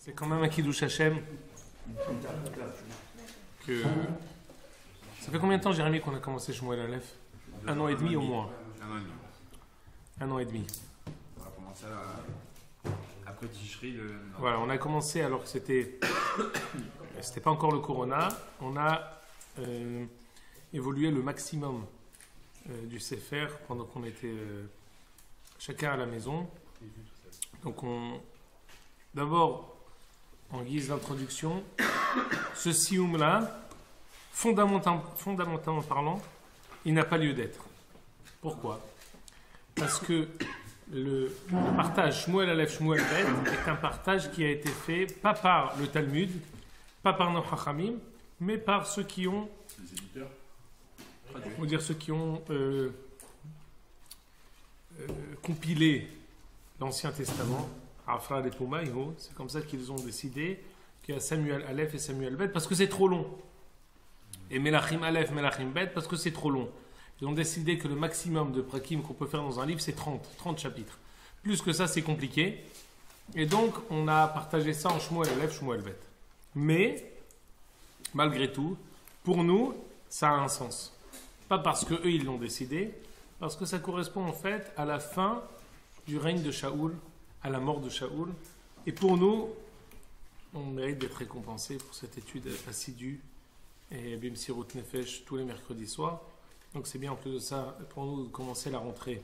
C'est quand même un Kiddush Hashem. Ça fait combien de temps, Jérémy, qu'on a commencé Shmuel Aleph? 1 an et demi au moins. 1 an et demi. 1 an et demi. On a commencé après Tishri. Voilà, on a commencé alors que c'était pas encore le Corona. On a évolué le maximum du Sefer pendant qu'on était chacun à la maison. Donc d'abord, en guise d'introduction, ce sioum-là, fondamentalement parlant, il n'a pas lieu d'être. Pourquoi? Parce que le partage Shmuel Aleph Shmuel Bet est un partage qui a été fait pas par le Talmud, pas par nos Chachamim, mais par ceux qui ont, Les éditeurs. on va dire ceux qui ont compilé l'Ancien Testament, Afra et Poumaïho. C'est comme ça qu'ils ont décidé qu'il y a Samuel Aleph et Samuel Bet parce que c'est trop long. Et Melachim Aleph, Melachim Bet parce que c'est trop long. Ils ont décidé que le maximum de prakim qu'on peut faire dans un livre, c'est 30 chapitres. Plus que ça, c'est compliqué. Et donc, on a partagé ça en Shmuel Aleph, Shmuel Bet. Mais, malgré tout, pour nous, ça a un sens. Pas parce qu'eux, ils l'ont décidé, parce que ça correspond en fait à la fin du règne de Shaoul, à la mort de Shaoul. Et pour nous, on mérite d'être récompensé pour cette étude assidue et Bimsirut Nefesh tous les mercredis soirs. Donc c'est bien en plus de ça pour nous de commencer la rentrée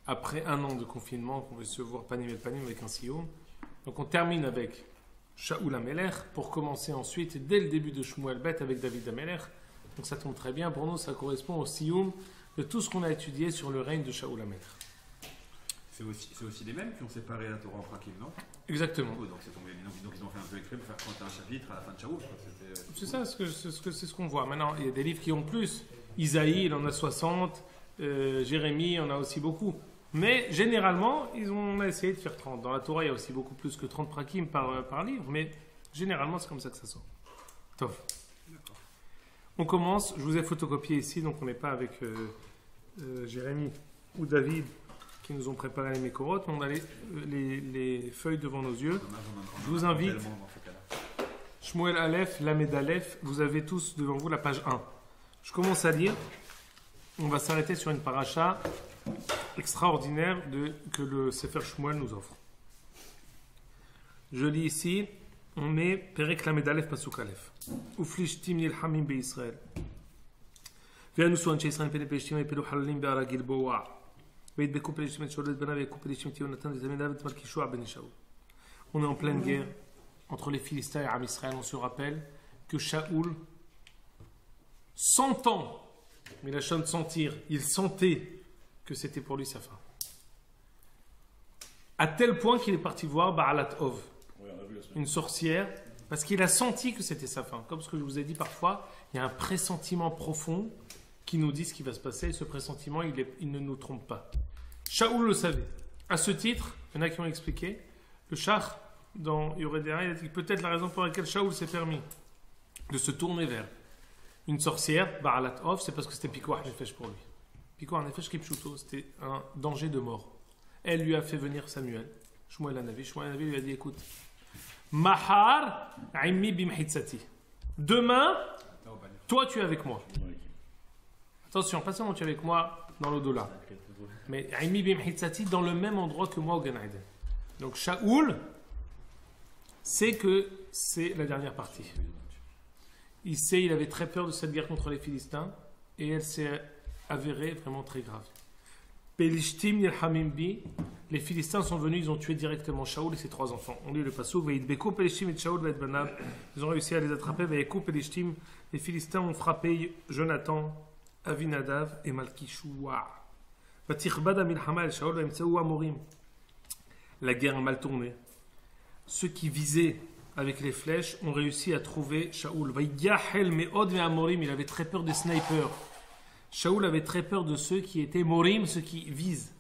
après 1 an de confinement qu'on veut se voir panim et panim avec un sioum. Donc on termine avec Shaoul Amelech pour commencer ensuite dès le début de Shmuel Bet avec David Amelech. Donc ça tombe très bien pour nous, ça correspond au sioum de tout ce qu'on a étudié sur le règne de Shaoul Amelech. C'est aussi les mêmes qui ont séparé la Torah en prakim, non? Exactement. Oh, donc ils ont fait un peu exprès pour faire 31 chapitres à la fin de Shaoul. C'est ça, c'est ce qu'on voit. Maintenant, il y a des livres qui ont plus. Isaïe, il en a 60. Jérémie, en a aussi beaucoup. Mais généralement, on a essayé de faire 30. Dans la Torah, il y a aussi beaucoup plus que 30 prakim par livre. Mais généralement, c'est comme ça que ça sort. Tov. D'accord. On commence. Je vous ai photocopié ici, donc on n'est pas avec Jérémy ou David qui nous ont préparé les mécorotes. On a les feuilles devant nos yeux. Je vous invite. Shmuel Aleph, Lamed Aleph, vous avez tous devant vous la page 1. Je commence à lire. On va s'arrêter sur une paracha extraordinaire que le Sefer Shmuel nous offre. Je lis ici, on est Perek Lamed Aleph Pasuk Aleph. Uflishtim nilhamim be'Israël. Ve'anusu anche Israël pele pelishtim epelu halalim be'ara Gilboa. Ve'idbeku pelishtim et sholet bena ve'eku pelishtim et Yonatan et David et Malkishua ben Shaul. On est en pleine guerre entre les Philistins et Am Israël. On se rappelle que Shaoul s'entend, mais la chose de sentir, il sentait que c'était pour lui sa fin. À tel point qu'il est parti voir Baalat Ov, une sorcière, parce qu'il a senti que c'était sa fin. Comme ce que je vous ai dit parfois, il y a un pressentiment profond qui nous dit ce qui va se passer, et ce pressentiment, il ne nous trompe pas. Shaoul le savait. À ce titre, il y en a qui ont expliqué, le Shach, dans Yoredera, il a dit peut-être la raison pour laquelle Shaoul s'est permis de se tourner vers une sorcière, Baalat Ov, c'est parce que c'était Pikuach Nefesh pour lui. Pikuach Nefesh Kipchuto, c'était un danger de mort. Elle lui a fait venir Samuel, Shmuel Hanavi. Shmuel Hanavi lui a dit écoute, Mahar Aimi Bimhitsati. Demain, toi tu es avec moi. Attention, pas seulement tu es avec moi dans l'au-delà, mais Aimi Bimhitsati dans le même endroit que moi au Gan Eden. Donc Shaoul sait que c'est la dernière partie. Il avait très peur de cette guerre contre les Philistins et elle s'est avérée vraiment très grave. Pelishtim yilhamim bi, les Philistins sont venus, ils ont tué directement Shaoul et ses 3 enfants. On lit le pasuk, ve'idbeku pelishtim et Shaoul ve'et banav. Ils ont réussi à les attraper. Ve'eku pelishtim, les Philistins ont frappé Jonathan, Avinadav et Malkishua. Vatichbad amilchama el Shaoul ve'emtseu amorim. La guerre a mal tourné. Ceux qui visaient avec les flèches ont réussi à trouver Shaoul. Il avait très peur des snipers. Shaoul avait très peur de ceux qui étaient morim, ceux qui visent.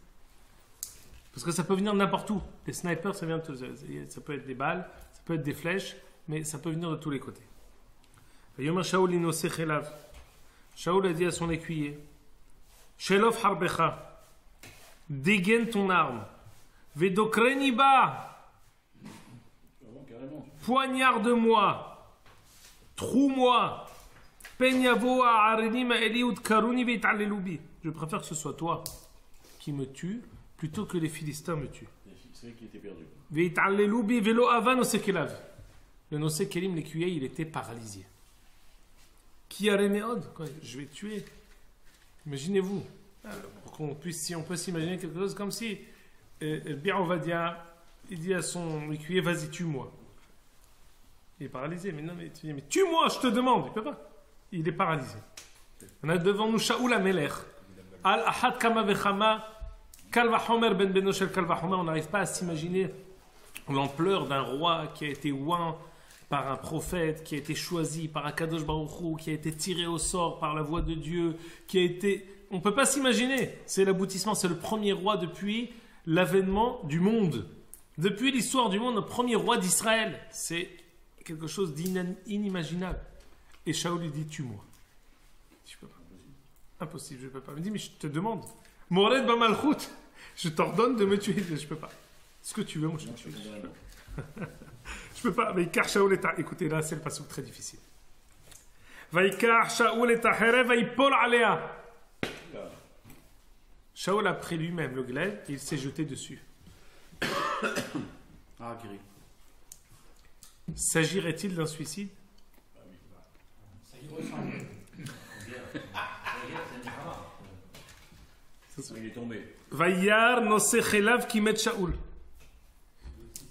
Parce que ça peut venir de n'importe où. Les snipers, ça peut être des balles, ça peut être des flèches, mais ça peut venir de tous les côtés. Shaoul a dit à son écuyer, Shelof harbecha, dégaine ton arme. Vedokreni ba, poignarde-moi, troue-moi, je préfère que ce soit toi qui me tue plutôt que les Philistins me tuent. C'est vrai qu'il était perdu. Le Nosé Kelim, l'écuyer, il était paralysé. Qui a Réméod? Je vais tuer. Imaginez-vous. Si on peut s'imaginer quelque chose comme si bien on va dire, il dit à son écuyer, vas-y, tue-moi. Il est paralysé. Mais non, mais tue-moi, je te demande. Il peut pas. Il est paralysé. On a devant nous Shaoul Amelech. Al-Ahad Kama Vechama. Kalvahomer ben Benoshel Kalvahomer. On n'arrive pas à s'imaginer l'ampleur d'un roi qui a été oint par un prophète, qui a été choisi par Akadosh Baruch Hu, qui a été tiré au sort par la voix de Dieu, qui a été... On ne peut pas s'imaginer. C'est l'aboutissement, c'est le premier roi depuis l'avènement du monde. Depuis l'histoire du monde, le premier roi d'Israël. C'est quelque chose d'inimaginable. Et Shaoul lui dit, tue-moi. Je peux pas. Impossible, je ne peux pas. Il me dit, mais je te demande. Mored Bamalchut, je t'ordonne de me tuer. Je ne peux pas. Ce que tu veux, moi je te tue. Je peux pas. Vaikar Shaoul est à... Écoutez, là, c'est le passage très difficile. Vaikar Shaoul est à Herev, Vaipol Alea. Shaoul a pris lui-même le glaive et il s'est jeté dessus. Ah, guéri. S'agirait-il d'un suicide? Ça y ressemble. Il est tombé. Vaïar Nosechelav qui met Shaoul.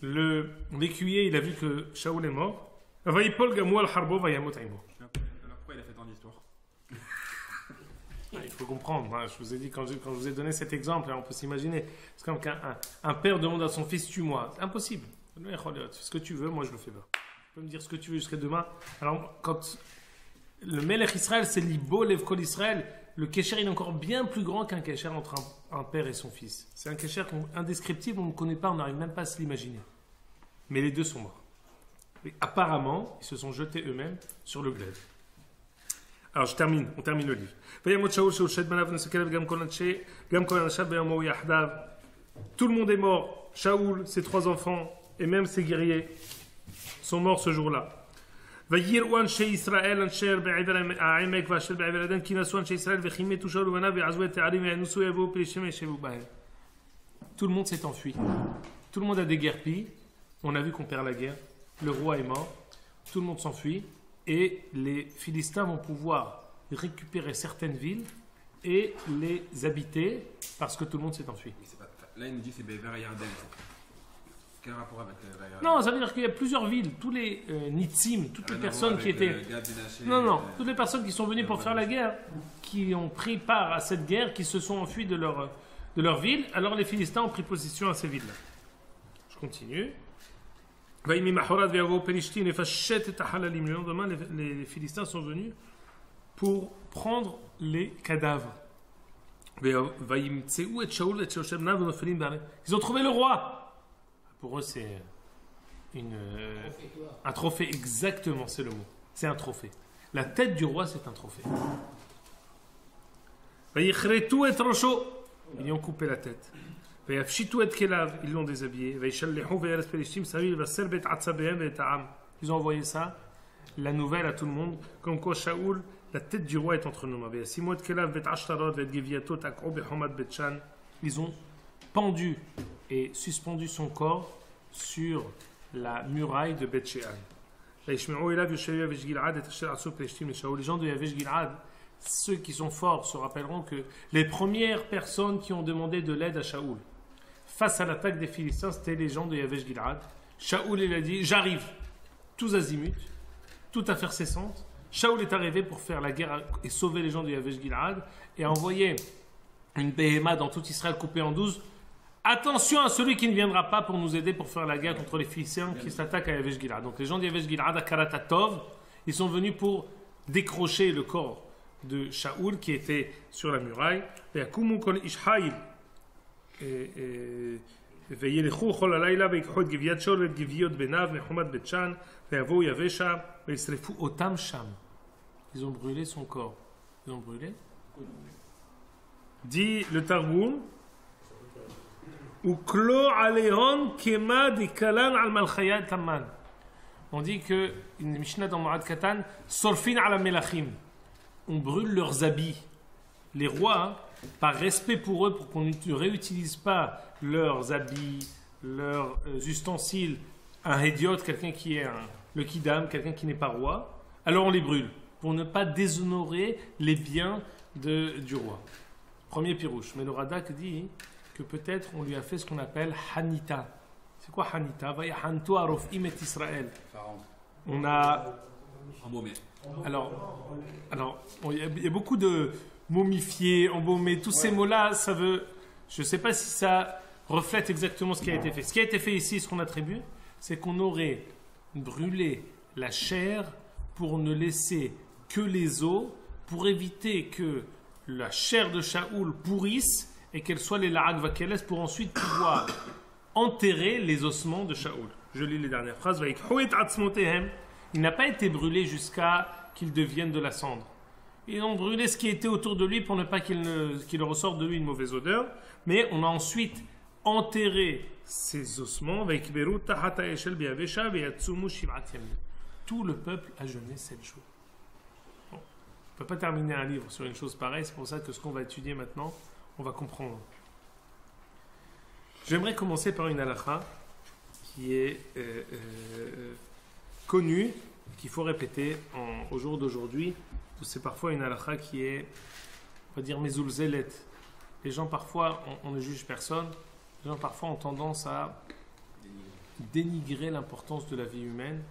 L'écuyer, il a vu que Shaoul est mort. Vaïpol Gamou al-Harbo Vaïamot Aimo. Pourquoi il a fait tant d'histoires? Il faut comprendre. Hein, je vous ai dit, quand je vous ai donné cet exemple, on peut s'imaginer. C'est comme qu'un père demande à son fils, tue-moi. C'est impossible. Ce que tu veux, moi je le fais pas. Tu peux me dire ce que tu veux jusqu'à demain. Alors, quand le Melech Israël, c'est l'Ibo, l'Evkol Israël, le Kesher, il est encore bien plus grand qu'un Kesher entre un père et son fils. C'est un Kesher indescriptible, on ne connaît pas, on n'arrive même pas à se l'imaginer. Mais les deux sont morts. Et apparemment, ils se sont jetés eux-mêmes sur le glaive. Alors, on termine le livre. Tout le monde est mort. Shaoul, ses 3 enfants, et même ses guerriers sont morts ce jour-là. Ils Tout le monde s'est enfui. Tout le monde a déguerpi. On a vu qu'on perd la guerre. Le roi est mort. Tout le monde s'enfuit. Et les Philistins vont pouvoir récupérer certaines villes et les habiter parce que tout le monde s'est enfui. Là, il nous dit que c'est Bever Yarden. Quel rapport avec Yarden? Non, ça veut dire qu'il y a plusieurs villes. Tous les Nitzim, toutes les personnes qui étaient... Non, toutes les personnes qui sont venues pour faire la guerre, qui ont pris part à cette guerre, qui se sont enfuis de leur ville, alors les Philistins ont pris position à ces villes-là. Je continue. Le lendemain, les Philistins sont venus pour prendre les cadavres. Ils ont trouvé le roi. Pour eux, c'est un trophée, exactement, c'est le mot. C'est un trophée. La tête du roi, c'est un trophée. Ils ont coupé la tête. Ils l'ont déshabillé. Ils ont envoyé ça, la nouvelle à tout le monde, comme quoi Shaoul, la tête du roi est entre nos mains. Ils ont pendu et suspendu son corps sur la muraille de Beth Shean. Les gens de Yavesh Gilad, ceux qui sont forts, se rappelleront que les premières personnes qui ont demandé de l'aide à Shaoul face à l'attaque des Philistins, c'était les gens de Yavesh Gilad. Shaoul, il a dit, j'arrive, tous azimuts, tout affaire cessante. Shaoul est arrivé pour faire la guerre et sauver les gens de Yavesh Gilad et a envoyé une béhéma dans tout Israël coupée en 12. Attention à celui qui ne viendra pas pour nous aider pour faire la guerre contre les Philistins qui s'attaquent à Yavesh Gilad. Donc les gens de Yavesh Gilad, à Karatatov, ils sont venus pour décrocher le corps de Shaoul qui était sur la muraille. Et ils ont brûlé son corps. Ils ont brûlé. Dit le Targum, On dit que, une Mishnah dans Mourad Katan, Sorfin ala melachim. On brûle leurs habits. Les rois, par respect pour eux, pour qu'on ne réutilise pas leurs habits, leurs ustensiles, un hédiot, quelqu'un qui est le kidam, quelqu'un qui n'est pas roi, alors on les brûle, pour ne pas déshonorer les biens du roi. Premier pirouche. Mais le Radak dit que peut-être on lui a fait ce qu'on appelle Hanita. C'est quoi Hanita? Israël. On a. Embaumé. Alors, il y a beaucoup de momifiés, embaumés, tous ces mots-là, ça veut. Je ne sais pas si ça reflète exactement ce qui a été fait. Ce qui a été fait ici, ce qu'on attribue, c'est qu'on aurait brûlé la chair pour ne laisser que les os, pour éviter que la chair de Shaoul pourrisse et qu'elle soit les la'ag vakeles pour ensuite pouvoir enterrer les ossements de Shaoul. Je lis les dernières phrases. Il n'a pas été brûlé jusqu'à qu'il devienne de la cendre. Ils ont brûlé ce qui était autour de lui pour ne pas qu'il ressorte de lui une mauvaise odeur. Mais on a ensuite enterré ses ossements. Tout le peuple a jeûné 7 jours. Bon. On ne peut pas terminer un livre sur une chose pareille. C'est pour ça que ce qu'on va étudier maintenant, on va comprendre. J'aimerais commencer par une halakha qui est connue, qu'il faut répéter au jour d'aujourd'hui. C'est parfois une halakha qui est, on va dire, mezoulzelet. Les gens parfois, on ne juge personne, les gens parfois ont tendance à dénigrer l'importance de la vie humaine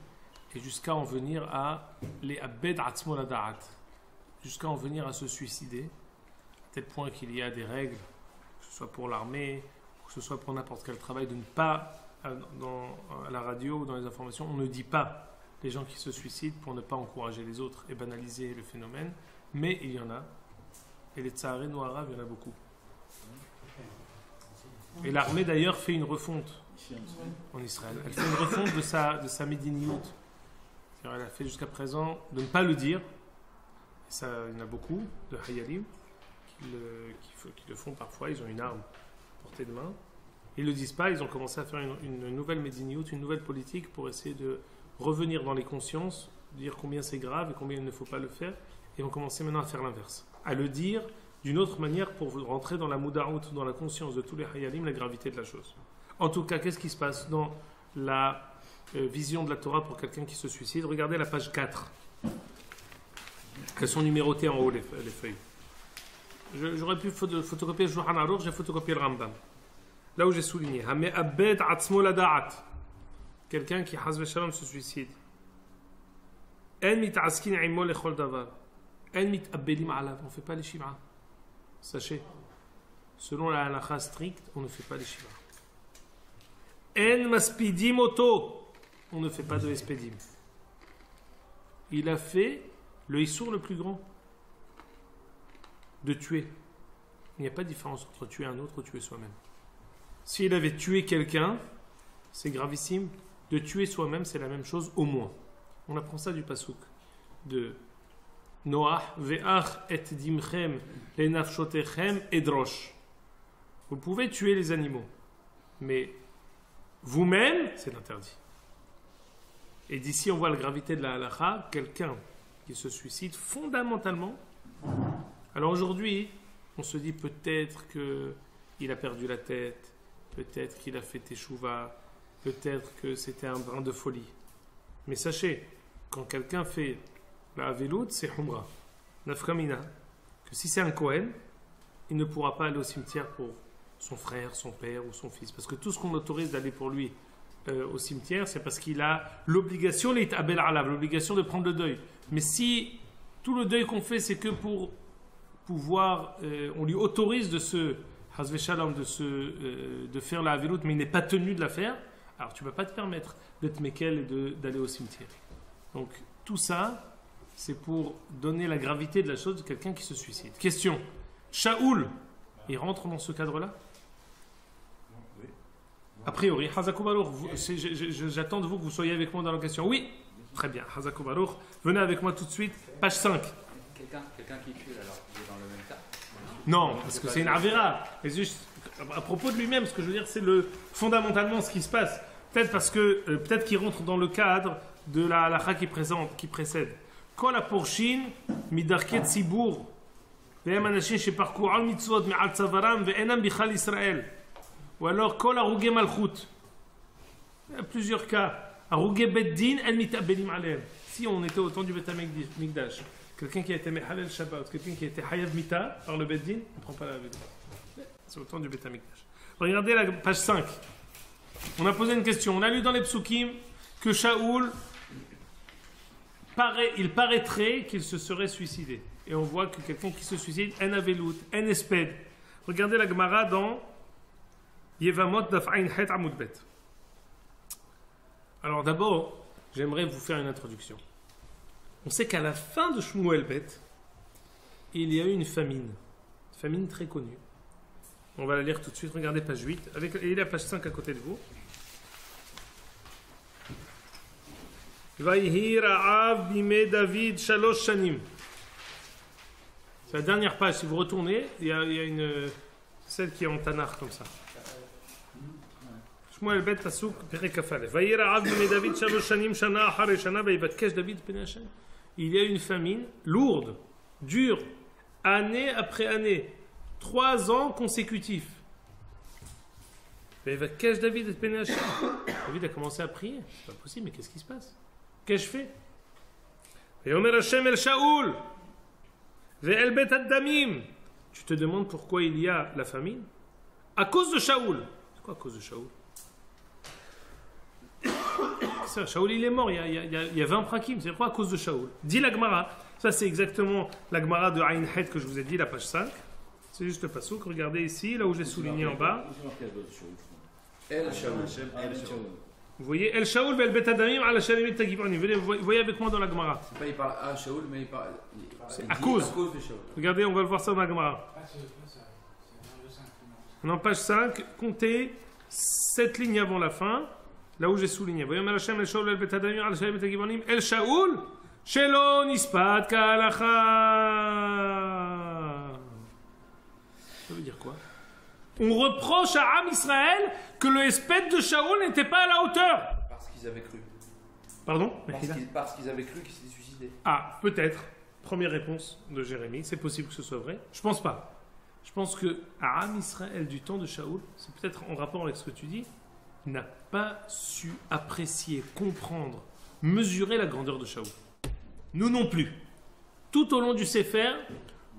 et jusqu'à en venir à les abed atzmo lada'at, jusqu'à en venir à se suicider, à tel point qu'il y a des règles, que ce soit pour l'armée, que ce soit pour n'importe quel travail, de ne pas, à la radio ou dans les informations, on ne dit pas les gens qui se suicident pour ne pas encourager les autres et banaliser le phénomène, mais il y en a, et les tsarés noirs arabes, il y en a beaucoup. Et l'armée d'ailleurs fait une refonte en Israël. Elle fait une refonte de sa médiniout. Elle a fait jusqu'à présent de ne pas le dire. Et ça, il y en a beaucoup de hayalim qui le font parfois. Ils ont une arme à portée de main. Ils ne le disent pas. Ils ont commencé à faire une nouvelle médiniout, une nouvelle politique pour essayer de revenir dans les consciences, dire combien c'est grave et combien il ne faut pas le faire. Et on commençait maintenant à faire l'inverse, à le dire d'une autre manière pour rentrer dans la moudaout, dans la conscience de tous les hayalim, la gravité de la chose. En tout cas, qu'est-ce qui se passe dans la vision de la Torah pour quelqu'un qui se suicide? Regardez la page 4. Elles sont numérotées en haut, les feuilles. J'aurais pu photocopier le Shulchan Aruch, j'ai photocopié le Rambam. Là où j'ai souligné. Hame'abed atzmo lada'at. Quelqu'un qui, Hazve Shalom, se suicide. En mit'askin imo lechol davar. En mit'abbelim alav. On ne fait pas les shiv'a. Sachez, selon la halakha stricte, on ne fait pas les shiv'a. En maspidim oto. On ne fait pas de espedim. Il a fait le issour le plus grand. De tuer. Il n'y a pas de différence entre tuer un autre ou tuer soi-même. S'il avait tué quelqu'un, c'est gravissime. De tuer soi-même, c'est la même chose au moins. On apprend ça du pasouk de Noach ve'ach et dimchem lenafshotechem edrosh. Vous pouvez tuer les animaux, mais vous-même, c'est interdit. Et d'ici, on voit la gravité de la halakha. Quelqu'un qui se suicide fondamentalement. Alors aujourd'hui, on se dit peut-être qu'il a perdu la tête, peut-être qu'il a fait teshuva, peut-être que c'était un brin de folie. Mais sachez, quand quelqu'un fait la avelout, c'est humra. Nafkamina, que si c'est un Kohen, il ne pourra pas aller au cimetière pour son frère, son père ou son fils. Parce que tout ce qu'on autorise d'aller pour lui au cimetière, c'est parce qu'il a l'obligation, l'obligation de prendre le deuil. Mais si tout le deuil qu'on fait, c'est que pour pouvoir, on lui autorise de faire la avelout, mais il n'est pas tenu de la faire, alors tu ne vas pas te permettre d'être mékel et d'aller au cimetière. Donc tout ça, c'est pour donner la gravité de la chose de quelqu'un qui se suicide. Question, Shaoul, il rentre dans ce cadre-là? A priori, Hazakou Baruch, j'attends de vous que vous soyez avec moi dans la question. Oui, très bien, Hazakou Baruch, venez avec moi tout de suite, page 5. Quelqu'un qui tue, alors, il est dans le même cas? Non, parce que c'est une avéra. Et juste, à propos de lui-même, ce que je veux dire, c'est fondamentalement ce qui se passe. Peut-être parce que, peut-être qu'il rentre dans le cadre de la halakha qui précède. Kol ha-porshin midarkei tzibur ve'hem anashim sheparkou al mitzvot me'al tzavaram ve'enam bichal Israël. Ou alors kol harugei malchut. Il y a plusieurs cas. Harugei bet din el mitabelim alehem. Si on était au temps du Bet HaMikdash, quelqu'un qui a été mehalel Shabbat, quelqu'un qui a été hayav mita par le Bet Din, on ne prend pas la vedette. C'est au temps du Bet HaMikdash. Regardez la page 5. On a posé une question. On a lu dans les psukim que Shaoul, il paraîtrait qu'il se serait suicidé. Et on voit que quelqu'un qui se suicide, en avelout, en esped. Regardez la Gemara dans Yevamot daf Ayin Het Amud Bet. Alors d'abord, j'aimerais vous faire une introduction. On sait qu'à la fin de Shmuel Bet, il y a eu une famine très connue. On va la lire tout de suite. Regardez page 8, et la page 5 à côté de vous. Vayhi ra'av bimei David shalosh shanim. C'est la dernière page. Si vous retournez, il y a une celle qui est en tanar comme ça. Shmuel Bet pasuk perek Kaf. Vayhi ra'av bimei David shalosh shanim shana achar shana vayivakesh David pnei Hashem. Il y a une famine lourde, dure, année après année, 3 ans consécutifs. Vayivakesh David pnei Hashem. David a commencé à prier. C'est pas possible, mais qu'est-ce qui se passe? Qu'ai-je fait? Vayomer Hashem el Shaoul ve'el bet ad-damim. Tu te demandes pourquoi il y a la famine? À cause de Shaoul. C'est quoi à cause de Shaoul? Ça, Shaoul il est mort, il y a 20 prakim. C'est quoi à cause de Shaoul? Dit la Gemara. Ça c'est exactement la Gemara de Ayin Het que je vous ai dit, la page 5. C'est juste le pasouk. Regardez ici, là où j'ai souligné en bas. El Shaoul. Vous voyez, El Shaoul ve'el bet adamim ala shalimit tagibanim. Vous voyez avec moi dans la Gemara. C'est pas il parle à Shaoul, mais il parle. C'est à cause de Shaoul. Regardez, on va le voir ça dans la Gemara. En page 5, comptez 7 lignes avant la fin, là où j'ai souligné. Voyez, El Shaoul ve'el bet adamim ala shalimit tagibanim. El Shaoul shelo nispat ka'alacha. Ça veut dire quoi? On reproche à Am Israël que le espèce de Shaoul n'était pas à la hauteur. Parce qu'ils avaient cru. Pardon? Parce qu'ils avaient cru qu'il s'était suicidé. Ah, peut-être. Première réponse de Jérémie. C'est possible que ce soit vrai. Je pense pas. Je pense que à Am Israël du temps de Shaoul, c'est peut-être en rapport avec ce que tu dis, n'a pas su apprécier, comprendre, mesurer la grandeur de Shaoul. Nous non plus. Tout au long du Sefer,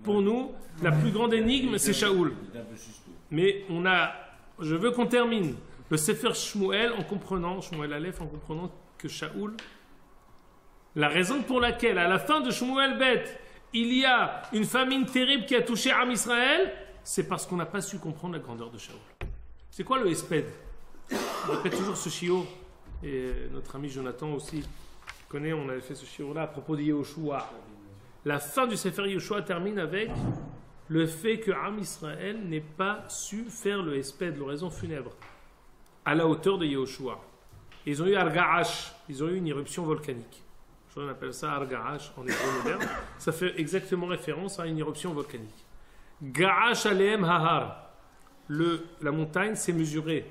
pour nous, la plus grande énigme, c'est Shaoul. Mais je veux qu'on termine le Sefer Shmuel en comprenant, Shmuel Aleph, en comprenant que Shaoul, la raison pour laquelle, à la fin de Shmuel Bet, il y a une famine terrible qui a touché Am Israël, c'est parce qu'on n'a pas su comprendre la grandeur de Shaoul. C'est quoi le Esped? On répète toujours ce shiur, et notre ami Jonathan aussi connaît, on avait fait ce shiur-là à propos de Yehoshua. La fin du Sefer Yehoshua termine avec le fait que Am Israël n'ait pas su faire le Esped, l'oraison funèbre, à la hauteur de Yehoshua. Ils ont eu Arga'ash, ils ont eu une éruption volcanique. On appelle ça Arga'ash en hébreu moderne. Ça fait exactement référence à une éruption volcanique. Ga'ash aleem hahar. La montagne s'est mesurée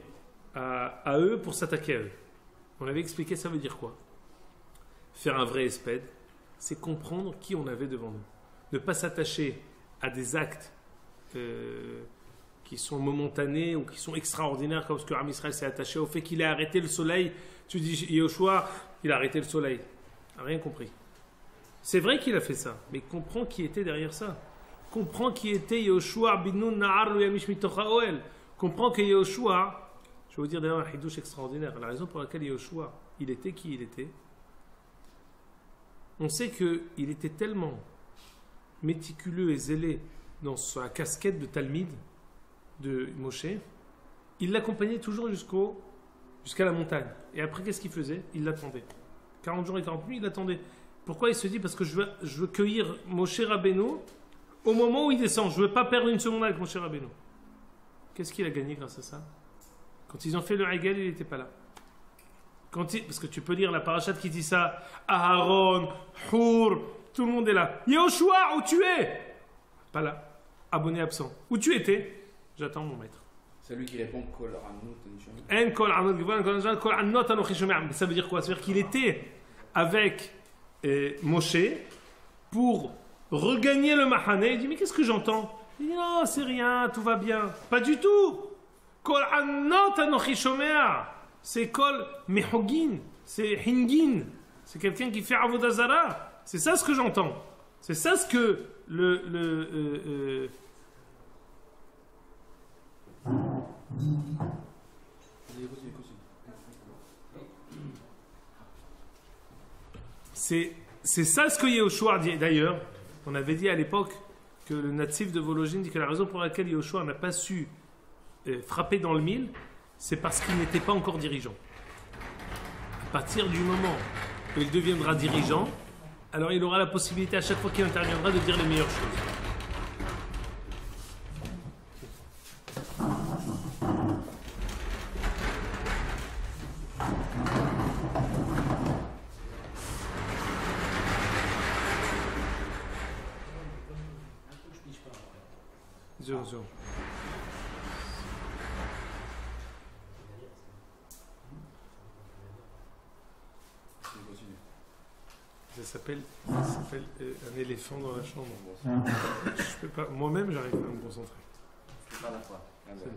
à eux pour s'attaquer à eux. On avait expliqué ça veut dire quoi? Faire un vrai Esped, c'est comprendre qui on avait devant nous. Ne pas s'attacher à des actes qui sont momentanés ou qui sont extraordinaires, comme ce que Am Israël s'est attaché au fait qu'il a arrêté le soleil. Tu dis Yehoshua, il a arrêté le soleil. Il n'a rien compris. C'est vrai qu'il a fait ça, mais comprends qui était derrière ça. Comprends qui était Yehoshua bin Nun Na'ar lo yamish mitocha oel. Comprends que Yehoshua, je vais vous dire d'ailleurs un hidouche extraordinaire, la raison pour laquelle Yehoshua, il était qui il était. On sait qu'il était tellement méticuleux et zélé dans sa casquette de Talmid de Moshe, il l'accompagnait toujours jusqu'à la montagne. Et après, qu'est-ce qu'il faisait? Il l'attendait. 40 jours et 40 nuits, il l'attendait. Pourquoi il se dit? Parce que je veux cueillir Moshe Rabbeinu au moment où il descend. Je ne veux pas perdre une seconde avec Moshe Rabbeinu. Qu'est-ce qu'il a gagné grâce à ça? Quand ils ont fait le Hegel, il n'était pas là. Parce que tu peux lire la parachat qui dit ça, Aharon, Hur, tout le monde est là. Yehoshua, où tu es? Pas là. Abonné absent. Où tu étais? J'attends mon maître. C'est lui qui répond Kol Anot. Ça veut dire quoi? Ça veut dire qu'il était avec Moshe pour regagner le Mahane. Il dit, mais qu'est-ce que j'entends? Il dit, non, c'est rien, tout va bien. Pas du tout. Kol anot anochi shomea. C'est kol mehogin. C'est hingin. C'est quelqu'un qui fait avodah zara. C'est ça ce que j'entends. C'est ça ce que c'est ça ce que Yehoshua dit. D'ailleurs, on avait dit à l'époque que le natif de Vologine dit que la raison pour laquelle Yehoshua n'a pas su frapper dans le mille, c'est parce qu'il n'était pas encore dirigeant. À partir du moment où il deviendra dirigeant, alors il aura la possibilité à chaque fois qu'il interviendra de dire les meilleures choses. Zéro. Ça s'appelle un éléphant dans la chambre. Je peux pas, moi-même, j'arrive pas à me concentrer. Je peux pas la fois. C'est bon.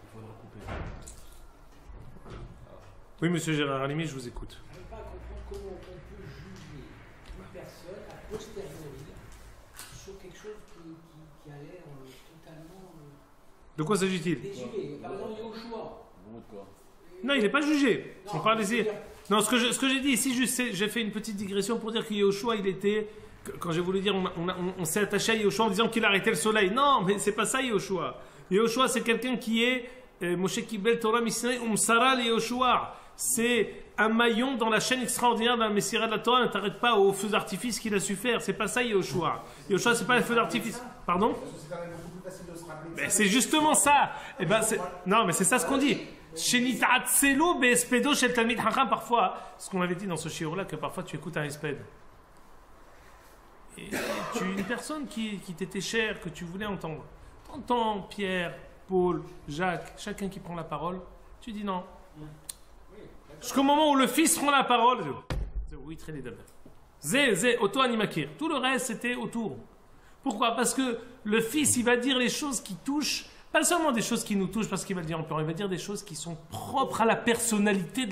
Il faudra couper. Oui, monsieur Gérard Halimi, je vous écoute. Je ne peux pas comprendre comment on peut juger une personne a posteriori sur quelque chose qui a l'air totalement De quoi s'agit-il? désuet. Par exemple, Yehoshua. Bon, de quoi? Non, il n'est pas jugé. Non, On parle je veux ici. dire- Non, ce que j'ai dit ici, j'ai fait une petite digression pour dire que Yehoshua, il était. Quand j'ai voulu dire, on s'est attaché à Yehoshua en disant qu'il arrêtait le soleil. Non, mais c'est pas ça Yehoshua. Yehoshua, c'est quelqu'un qui est Moshe Kibel Torah Misnei Umsara le Yehoshua. C'est un maillon dans la chaîne extraordinaire de la Messira de la Torah. Ne t'arrête pas aux feux d'artifice qu'il a su faire. C'est pas ça Yehoshua. Yehoshua, c'est pas les feux d'artifice. Pardon? Mais c'est justement ça. Eh ben, non, mais c'est ça ce qu'on dit. Parfois, ce qu'on avait dit dans ce shiur-là, que parfois tu écoutes un espède. Et tu es une personne qui t'était chère, que tu voulais entendre. T'entends Pierre, Paul, Jacques, chacun qui prend la parole, tu dis non. Jusqu'au moment où le fils prend la parole, oui, très les Zé, auto-animakir. Tout le reste, c'était autour. Pourquoi? Parce que le fils, il va dire les choses qui touchent, pas seulement des choses qui nous touchent parce qu'il va le dire en pleurant, il va dire des choses qui sont propres à la personnalité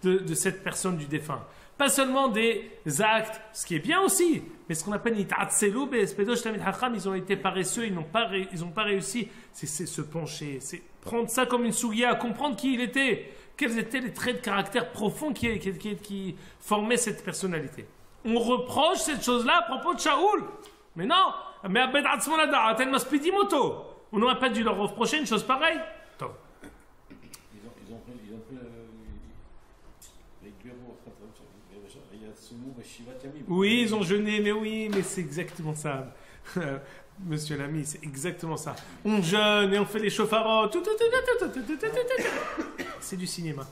de cette personne du défunt. Pas seulement des actes, ce qui est bien aussi, mais ce qu'on appelle nit'atzelu be'espedosh tamid hacham, ils ont été paresseux, ils n'ont pas réussi. C'est se pencher, c'est prendre ça comme une souilla, comprendre qui il était, quels étaient les traits de caractère profonds qui formaient cette personnalité. On reproche cette chose-là à propos de Shaoul. Mais non, mais Abed Atzmon Adar, Aten Maspidi Moto. On n'aurait pas dû leur reprocher une chose pareille. Attends. Ils ont pris les bureaux. Oui, ils ont jeûné, mais c'est exactement ça. Monsieur l'ami, c'est exactement ça. On jeûne et on fait les chauffarots. C'est du cinéma,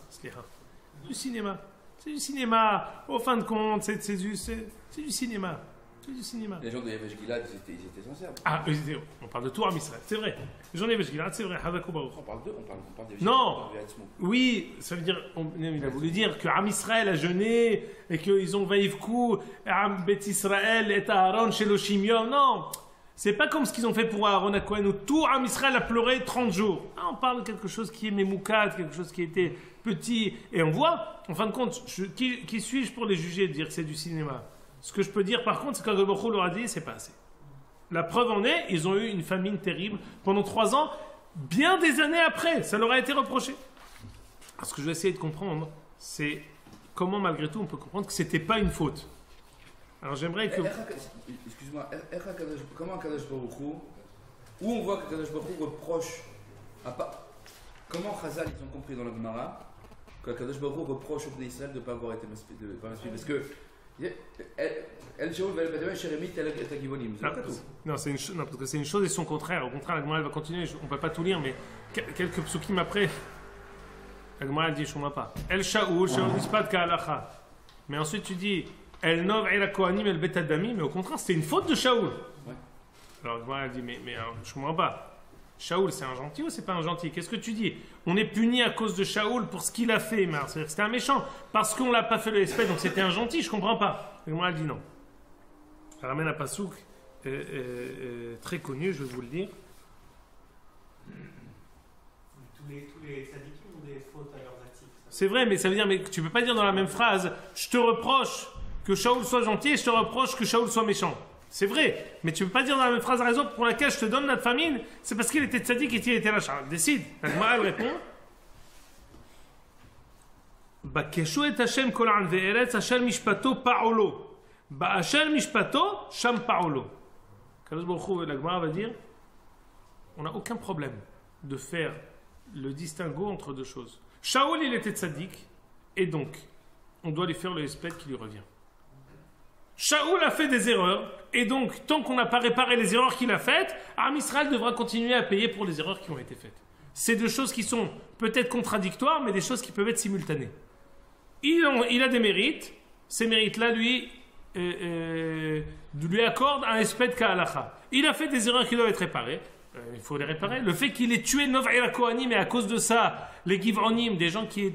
du cinéma. C'est du cinéma. Au fin de compte, c'est du cinéma. C'est du cinéma. Les gens de Yevesh Gilad, ils étaient sincères. Ah, on parle de tout à Israël, c'est vrai. Les gens de Yevesh Gilad, c'est vrai. On parle d'eux, on parle des Non. Oui, ça veut dire, il a voulu dire que Am Israël a jeûné et qu'ils ont vaïvkou, Am Bet Israël et Aaron chez Loshimion. Non, c'est pas comme ce qu'ils ont fait pour Aaron à Cohen où tout Am Israël a pleuré 30 jours. Ah, on parle de quelque chose qui est mémoukad, quelque chose qui était petit. Et on voit, en fin de compte, qui suis-je pour les juger de dire que c'est du cinéma? Ce que je peux dire par contre, c'est qu'Akadosh Baruch Hu leur a dit, c'est pas assez. La preuve en est, ils ont eu une famine terrible pendant 3 ans, bien des années après, ça leur a été reproché. Alors, ce que je vais essayer de comprendre, c'est comment malgré tout on peut comprendre que c'était pas une faute. Alors j'aimerais que... Excuse-moi, comment Akadosh Baruch Hu, où on voit qu'Akadosh Baruch Hu reproche, comment Chazal ils ont compris dans la Gemara qu'Akadosh Baruch Hu reproche au peuple d'Israël de ne pas avoir été masqué, parce que non, c'est non, parce que c'est une chose et son contraire. Au contraire, la Gemara elle va continuer. On ne peut pas tout lire, mais quelques psukim après, la Gemara elle dit Shuma pas. El Shaoul, Shaoul Nispat Ka'alacha. Mais ensuite tu dis El Nov El Kohanim El Betadami. Mais au contraire, c'était une faute de Shaoul. Ouais. Alors Gemara dit, mais je comprends pas. Shaoul, c'est un gentil ou c'est pas un gentil? Qu'est-ce que tu dis? On est puni à cause de Shaoul pour ce qu'il a fait, mais c'est-à-dire que c'était un méchant. Parce qu'on l'a pas fait le respect, donc c'était un gentil, je comprends pas. Gemara dit non. Elle ramène un pasouk très connu, je vais vous le dire. Tous les tzadikim ont des fautes à leurs actifs. C'est vrai, mais ça veut dire, mais tu peux pas dire dans la même phrase, je te reproche que Shaoul soit gentil et je te reproche que Shaoul soit méchant. C'est vrai, mais tu peux pas dire dans la même phrase la raison pour laquelle je te donne notre famine, c'est parce qu'il était tzadik et qu'il était rachat. Décide. La Gemara, elle répond. Bakeshu et Hashem kolan ve'eretz Hashem mishpato pa'olo. Ba'ashem mishpato sham pa'olo. Kadosh Baruch Hu, la Gemara va dire, on n'a aucun problème de faire le distinguo entre deux choses. Shaoul, il était tzaddik, et donc, on doit lui faire le respect qui lui revient. Shaoul a fait des erreurs, et donc, tant qu'on n'a pas réparé les erreurs qu'il a faites, Am Israël devra continuer à payer pour les erreurs qui ont été faites. C'est deux choses qui sont peut-être contradictoires, mais des choses qui peuvent être simultanées. Il a des mérites, ces mérites-là, lui accorde un respect de Ka'alacha. Il a fait des erreurs qui doivent être réparées. Il faut les réparer. Le fait qu'il ait tué 9 Kohanim et à cause de ça, les Giv'onim, des gens qui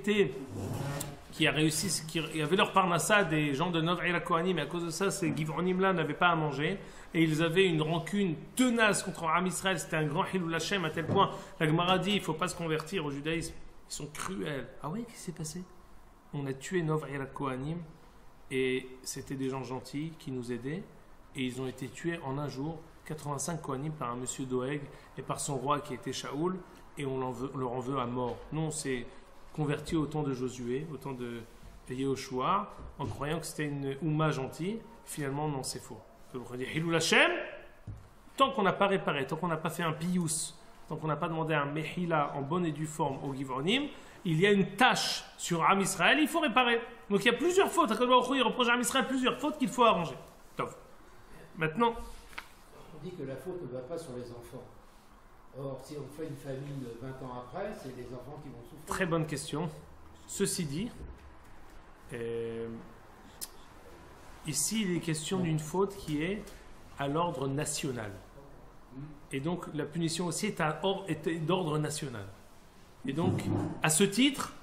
avaient leur parnassa, des gens de 9 Kohanim, et à cause de ça, ces Giv'onim-là n'avaient pas à manger et ils avaient une rancune tenace contre Am Israël. C'était un grand Hilul Hashem à tel point. La Gemara dit il ne faut pas se convertir au judaïsme. Ils sont cruels. Ah oui, qu'est-ce qui s'est passé? On a tué 9 Kohanim et c'était des gens gentils qui nous aidaient et ils ont été tués en un jour. 85 Kohanim par un monsieur Doeg et par son roi qui était Shaoul, et on leur en veut à mort. Nous, on s'est convertis au temps de Josué, au temps de Yehoshua, en croyant que c'était une Oumma gentille. Finalement, non, c'est faux. Donc, on dit Hilul Hashem, tant qu'on n'a pas réparé, tant qu'on n'a pas fait un piyus, tant qu'on n'a pas demandé un Mehila en bonne et due forme au Giv'onim, il y a une tâche sur Am Israël, il faut réparer. Donc, il y a plusieurs fautes. Il reproche à Am Israël plusieurs fautes qu'il faut arranger. Donc, maintenant. On dit que la faute ne va pas sur les enfants. Or, si on fait une famine 20 ans après, c'est les enfants qui vont souffrir. Très bonne question. Ceci dit, ici il est question d'une faute qui est à l'ordre national. Et donc la punition aussi est d'ordre national. Et donc, à ce titre,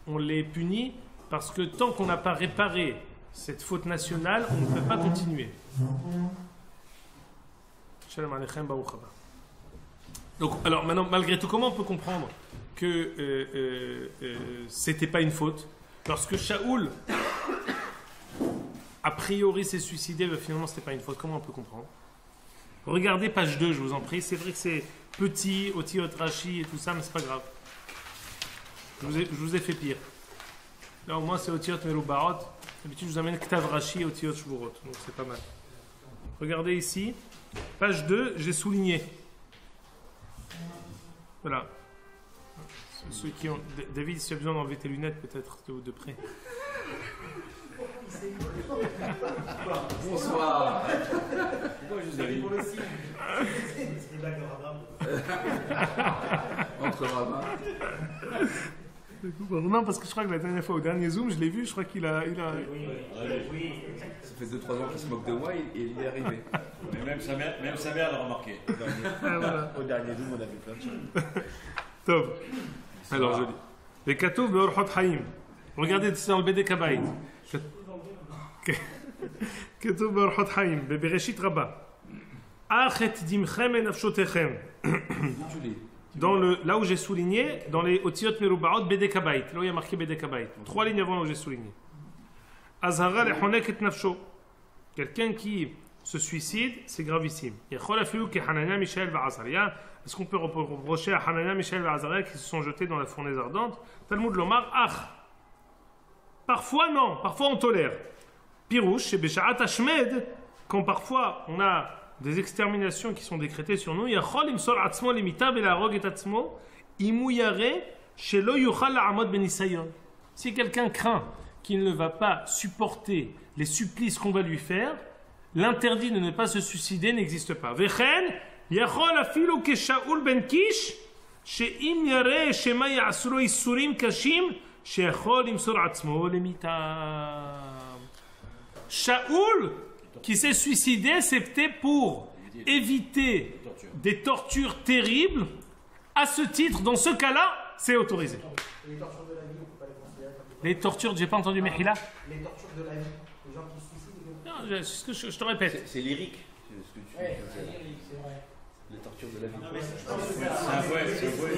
on les punit parce que tant qu'on n'a pas réparé cette faute nationale, on ne peut pas continuer. Donc, alors maintenant, malgré tout, comment on peut comprendre que c'était pas une faute lorsque Shaoul a priori s'est suicidé, mais finalement c'était pas une faute? Comment on peut comprendre? Regardez page 2, je vous en prie. C'est vrai que c'est petit, Otiot Rashi et tout ça, mais c'est pas grave. Je vous ai fait pire. Là au moins c'est Otiot Merubarot. D'habitude je vous amène Ktav Rashi et Otiot Shvurot, donc c'est pas mal. Regardez ici. Page 2, j'ai souligné. Voilà. Ceux qui ont... David, si tu as besoin d'enlever tes lunettes, peut-être, de près. Bonsoir. Pourquoi je vous ai Pour le signe. C'est une blague de rabbin. Entre rabbins. Non, parce que je crois que la dernière fois, au dernier Zoom, je l'ai vu, je crois qu'il a... Oui. Ça fait 2-3 ans qu'il se moque de moi et il est arrivé. Mais même sa mère l'a remarqué. Voilà. Au dernier Zoom, on a vu plein de choses. Top. Alors, je lis. Les Katouf de Orhot Haïm. Regardez, c'est dans le BD Kabaït. Katouf de Orhot Haïm. Bereshit Rabba. Achet dimchem en afshotechem. Là où j'ai souligné, dans les Otiot Merubaot, BD Kabaït. Là où il y a marqué BD Kabaït. 3 lignes avant où j'ai souligné. Azhara lehonek et nafsho. Quelqu'un qui se suicide, c'est gravissime. Est-ce qu'on peut reprocher à Hanania, Mishaël et Azaria qui se sont jetés dans la fournaise ardente? Talmud Lomar, parfois non, parfois on tolère. Pirouche, chez Beshaat Hashmed, quand parfois on a des exterminations qui sont décrétées sur nous, Yachol imsor atzmo limitav et la rog et atzmo, imuyare, shelo yuchal la'amod benisayon. Si quelqu'un craint qu'il ne va pas supporter les supplices qu'on va lui faire, l'interdit de ne pas se suicider n'existe pas. Vechen, yachol afilu ke Shaoul ben Kish, she'im yare shema ya'asro isurim kashim, she'yachol imsor atzmo lemitav. Shaoul, qui s'est suicidé, c'était pour éviter des tortures terribles, à ce titre, dans ce cas-là, c'est autorisé. Les tortures de la vie, on ne peut pas les considérer comme des tortures. Les tortures, j'ai pas entendu Mehila. Les tortures de la vie, les gens qui se suicident. Non, c'est ce que je te répète. C'est lyrique. C'est ce que tu Ouais, dis. c'est vrai. Les tortures de la vie. Non, mais C'est un fouet, c'est un fouet.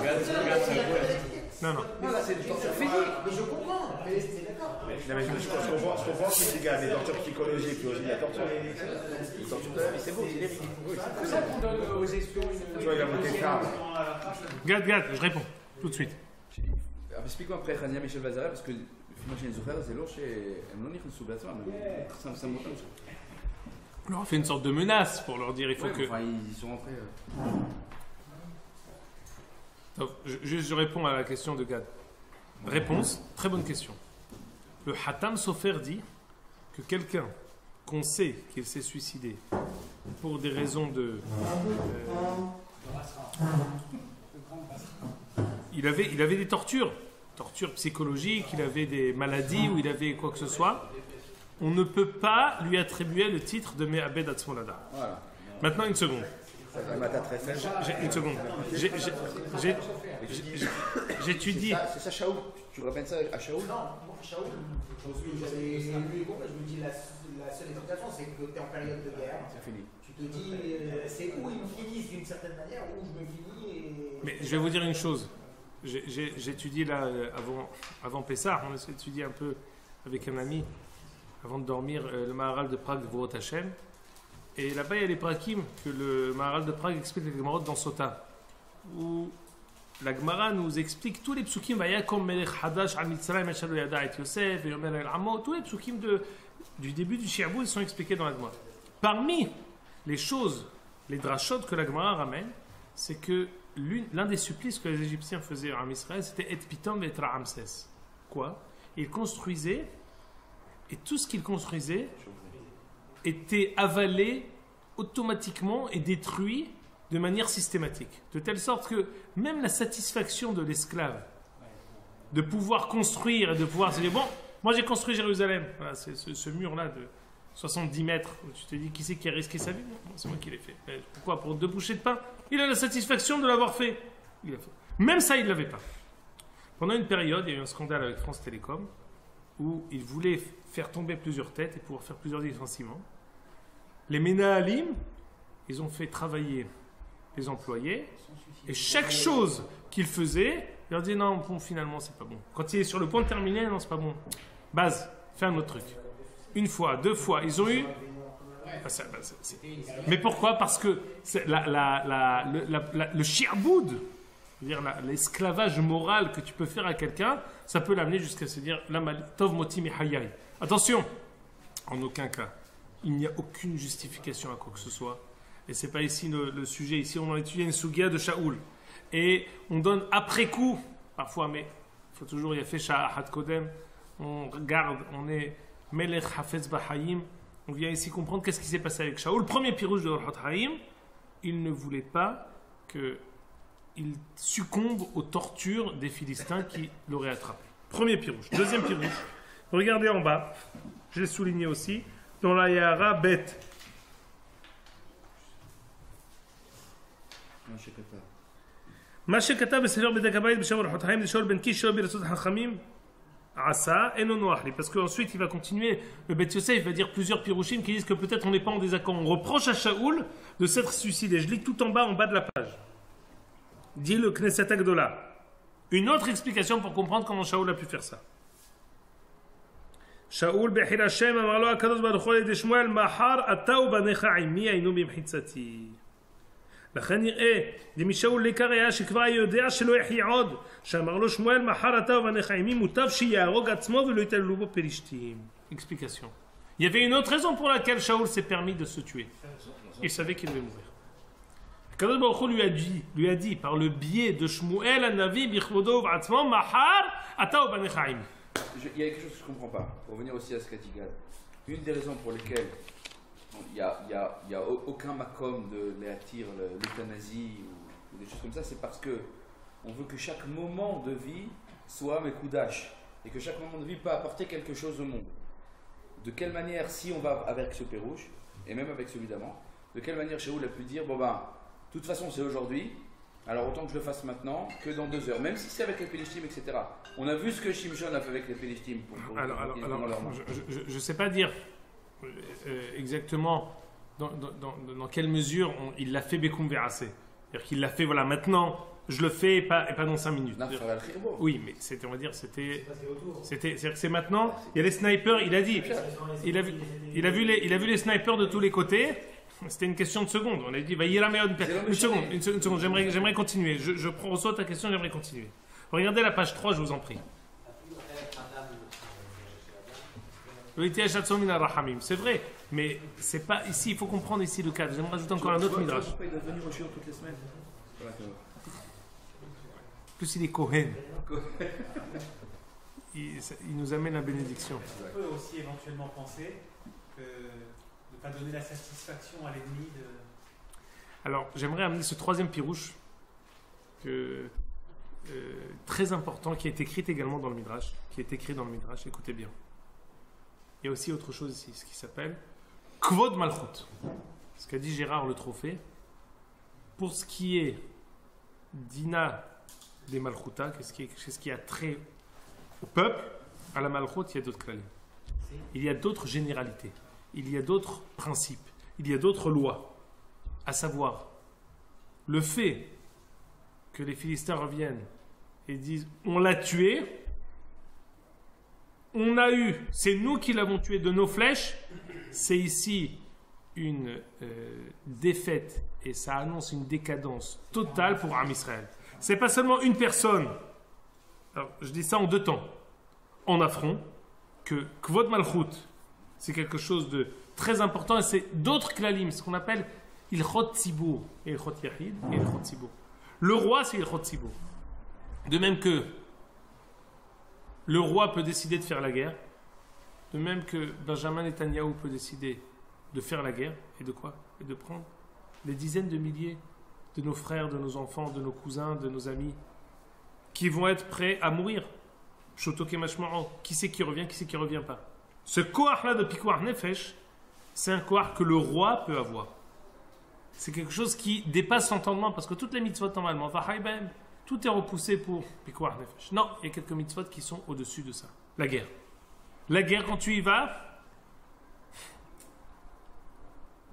Regarde, c'est un fouet. Non, non. Non, là, c'est des tortures physiques. Mais je comprends, mais c'est d'accord. Non, mais je comprends ce que tu gars, les tortures psychologiques, puis aussi la torture. Les tortures de la vie, c'est beau, c'est lyrique. C'est pour ça qu'on donne aux espions Tu vois, il a monté ça. Gad, je réponds tout de suite. Explique-moi après Khania Michel Vazara, parce que moi j'ai une zoukhar, c'est lourd chez Emloni Khonsou Batsman. Ça me monte. On leur a fait une sorte de menace pour leur dire il faut que. Enfin, ils sont rentrés. Donc, je réponds à la question de Gad. Réponse, très bonne question. Le Hatam Sofer dit que quelqu'un qu'on sait qu'il s'est suicidé pour des raisons de. Il avait des tortures psychologiques, il avait des maladies ou il avait quoi que ce soit. On ne peut pas lui attribuer le titre de Me'abed Atzmolada. Voilà. Maintenant, une seconde. Ça m'a très faible. Une seconde. J'étudie. C'est ça, Shaoul. Tu rappelles ça à Shaoul? Non, moi, Shaoul, j'avais lu les cours, je me dis la seule interprétation, c'est que tu es en période de guerre. C'est fini. Tu te dis, c'est où ils me finissent d'une certaine manière, où je me finis. Et... Mais je vais vous dire une chose. J'étudie là, avant Pessah, on a étudié un peu avec un ami, avant de dormir, le Maharal de Prague de Vorot Hashem. Et là-bas, il y a les prakim que le Maharal de Prague explique avec les Gemarot dans Sota, où la Gemara nous explique tous les psukim, Vayakom Melech Hadash al Mitzrayim Eshalo Yada et Yosef, et Yomer el Amo, tous les psukim du début du Shi'abou, ils sont expliqués dans la Gemara. Parmi les choses, les drashot que la Gemara ramène, c'est que l'un des supplices que les Égyptiens faisaient en Israël, c'était Et Pitom et Ramsès. Quoi? Ils construisaient, et tout ce qu'ils construisaient était avalé automatiquement et détruit de manière systématique. De telle sorte que même la satisfaction de l'esclave de pouvoir construire et de pouvoir se dire, bon, moi j'ai construit Jérusalem, voilà, c'est ce mur-là de 70 mètres, où tu te dis qui c'est qui a risqué sa vie? Non, c'est moi qui l'ai fait. Mais pourquoi? Pour 2 bouchées de pain? Il a la satisfaction de l'avoir fait. Il a fait. Même ça, il ne l'avait pas. Pendant une période, il y a eu un scandale avec France Télécom, où ils voulaient faire tomber plusieurs têtes et pouvoir faire plusieurs licenciements. Les Ménahalim, ils ont fait travailler les employés, et chaque chose qu'ils faisaient, ils leur disaient non, bon, finalement, c'est pas bon. Quand il est sur le point de terminer, non, c'est pas bon. Base, fais un autre truc. Une fois, 2 fois, ils ont eu. Mais pourquoi? Parce que le shi'boud, c'est-à-dire l'esclavage moral que tu peux faire à quelqu'un, ça peut l'amener jusqu'à se dire Tov moti mihayai. Attention, en aucun cas, il n'y a aucune justification à quoi que ce soit. Et c'est pas ici le sujet. Ici, on a étudié une sugia de Shaoul. Et on donne après coup, parfois, mais il faut toujours, il y a fait Sha'ahat Kodem, on regarde, on est Melech Hafez Bahayim, on vient ici comprendre qu'est-ce qui s'est passé avec Shaoul. Le premier pirouge de Orhat Haïm, il ne voulait pas qu'il succombe aux tortures des Philistins qui l'auraient attrapé. Premier pirouge. Deuxième pirouge. Regardez en bas, je l'ai souligné aussi, dans la Yahara Bet. מה שכתב בספר בדק הבית בשם אורחות חיים לשאול בן קיש שאול ברצות החכמים עשה אינו נוח לי, parce qu'ensuite il va continuer, le Bet Yosef il va dire plusieurs pirouchim qui disent que peut-être on n'est pas en désaccord. On reproche à Shaoul de s'être suicidé. Je lis tout en bas de la page, dit le Knesset Agdola. Une autre explication pour comprendre comment Shaoul a pu faire ça. שאול בחיר השם אמר לו הקדוש ברוך הוא לידי שמואל מחר אתה ובניך עמי היינו במחיצתי. לכן נראה דמשאול לעיקר היה שכבר יודע שלא יחיה עוד, שאמר לו שמואל מחר אתה ובניך עמי מוטב שיהרוג עצמו ולא יתעללו בו פלישתים. Explication. Il y avait une autre raison pour laquelle Shaoul s'est permis de se tuer. Il savait qu'il devait mourir. Kadosh Baruch Hu lui a dit par le biais de Shmuel Hanavi bichvodo v'atzmo mahar ata ubanecha imi. Il y a quelque chose que je ne comprends pas, pour revenir aussi à ce qu'a dit Gad. Une des raisons pour lesquelles il n'y a aucun makom de l'éatir, l'euthanasie ou des choses comme ça, c'est parce que on veut que chaque moment de vie soit mekoudash et que chaque moment de vie peut apporter quelque chose au monde. De quelle manière, si on va avec ce pérouche, et même avec celui d'avant, de quelle manière Shaoul a pu dire bon ben, de toute façon c'est aujourd'hui, alors autant que je le fasse maintenant que dans 2 heures, même si c'est avec les Pélishtim, etc. On a vu ce que Shimshon a fait avec les Pélishtim. Alors, je ne sais pas dire exactement dans quelle mesure il l'a fait Bekoum Verasé. C'est-à-dire qu'il l'a fait, voilà, maintenant, je le fais et pas dans 5 minutes. Oui, mais c'était, on va dire, c'est-à-dire que c'est maintenant, il y a les snipers, il a dit, il a vu les snipers de tous les côtés. C'était une question de seconde. On a dit, une seconde, j'aimerais continuer. Je reçois ta question, j'aimerais continuer. Regardez la page 3, je vous en prie. C'est vrai, mais c'est pas ici, il faut comprendre ici le cadre. J'aimerais rajouter encore un autre midrash. Il doit venir au shiur toutes les semaines. Plus il est Kohen. Il nous amène la bénédiction. On peut aussi éventuellement penser que de ne pas donner la satisfaction à l'ennemi de... Alors, j'aimerais amener ce 3e pirouche, très important, qui est écrit également dans le Midrash. Écoutez bien. Il y a aussi autre chose ici, ce qui s'appelle Kvod Malchut. Ce qu'a dit Gérard le Trophée. Pour ce qui est d'Ina des Malchuta, qu'est-ce qui a trait au peuple, à la Malchut, il y a d'autres klalim. Il y a d'autres généralités. Il y a d'autres principes. Il y a d'autres lois. À savoir, le fait que les Philistins reviennent et disent on l'a tué, on a eu, c'est nous qui l'avons tué de nos flèches, c'est ici une défaite et ça annonce une décadence totale pour Am Israël. C'est pas seulement une personne, alors je dis ça en 2 temps, en affront, que Kvod Malchut, c'est quelque chose de très important et c'est d'autres klalim, ce qu'on appelle Ilchot Tzibour, Ilchot Yachid et Ilchot Tzibour. Le roi, c'est Ilchot Tzibour. De même que le roi peut décider de faire la guerre, de même que Benjamin Netanyahou peut décider de faire la guerre, et de quoi? Et de prendre des dizaines de milliers de nos frères, de nos enfants, de nos cousins, de nos amis, qui vont être prêts à mourir. Shotoke Mashma'o, qui c'est qui revient, qui c'est qui revient pas. Ce koach-là de Pikuach Nefesh, c'est un koach que le roi peut avoir. C'est quelque chose qui dépasse l'entendement, parce que toutes les mitzvot normalement, tout est repoussé pour Pikuach Nefesh. Non, il y a quelques mitzvot qui sont au-dessus de ça. La guerre. La guerre, quand tu y vas,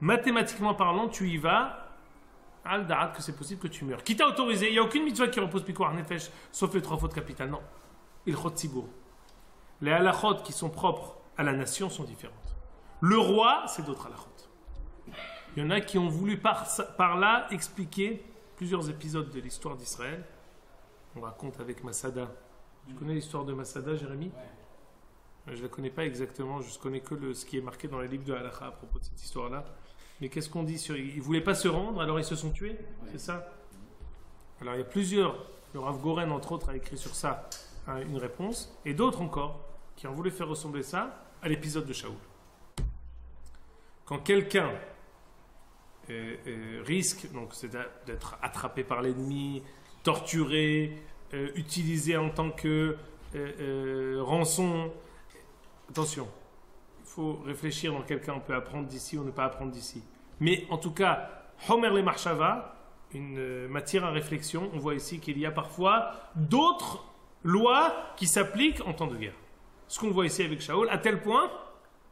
mathématiquement parlant, tu y vas, al-da'at, que c'est possible que tu meurs. Qui t'a autorisé? Il n'y a aucune mitzvah qui repose Pikuach Nefesh, sauf les 3 fautes capitales. Non. Ilchot Tzibour. Les halachot qui sont propres à la nation sont différentes. Le roi, c'est d'autres halachot. Il y en a qui ont voulu par là expliquer plusieurs épisodes de l'histoire d'Israël. On raconte avec Masada. Tu connais l'histoire de Masada, Jérémy? Je ne la connais pas exactement, je ne connais que ce qui est marqué dans les livres de Halacha à propos de cette histoire-là. Mais qu'est-ce qu'on dit sur... Ils ne voulaient pas se rendre, alors ils se sont tués, c'est ça? Alors il y a plusieurs, le Rav Goren entre autres a écrit sur ça une réponse, et d'autres encore qui ont voulu faire ressembler ça à l'épisode de Shaoul. Quand quelqu'un risque, donc c'est d'être attrapé par l'ennemi, torturé, utilisé en tant que rançon, attention, il faut réfléchir dans quel cas on peut apprendre d'ici ou ne pas apprendre d'ici. Mais en tout cas, Homer le Marshava, une matière à réflexion, on voit ici qu'il y a parfois d'autres lois qui s'appliquent en temps de guerre. Ce qu'on voit ici avec Shaoul, à tel point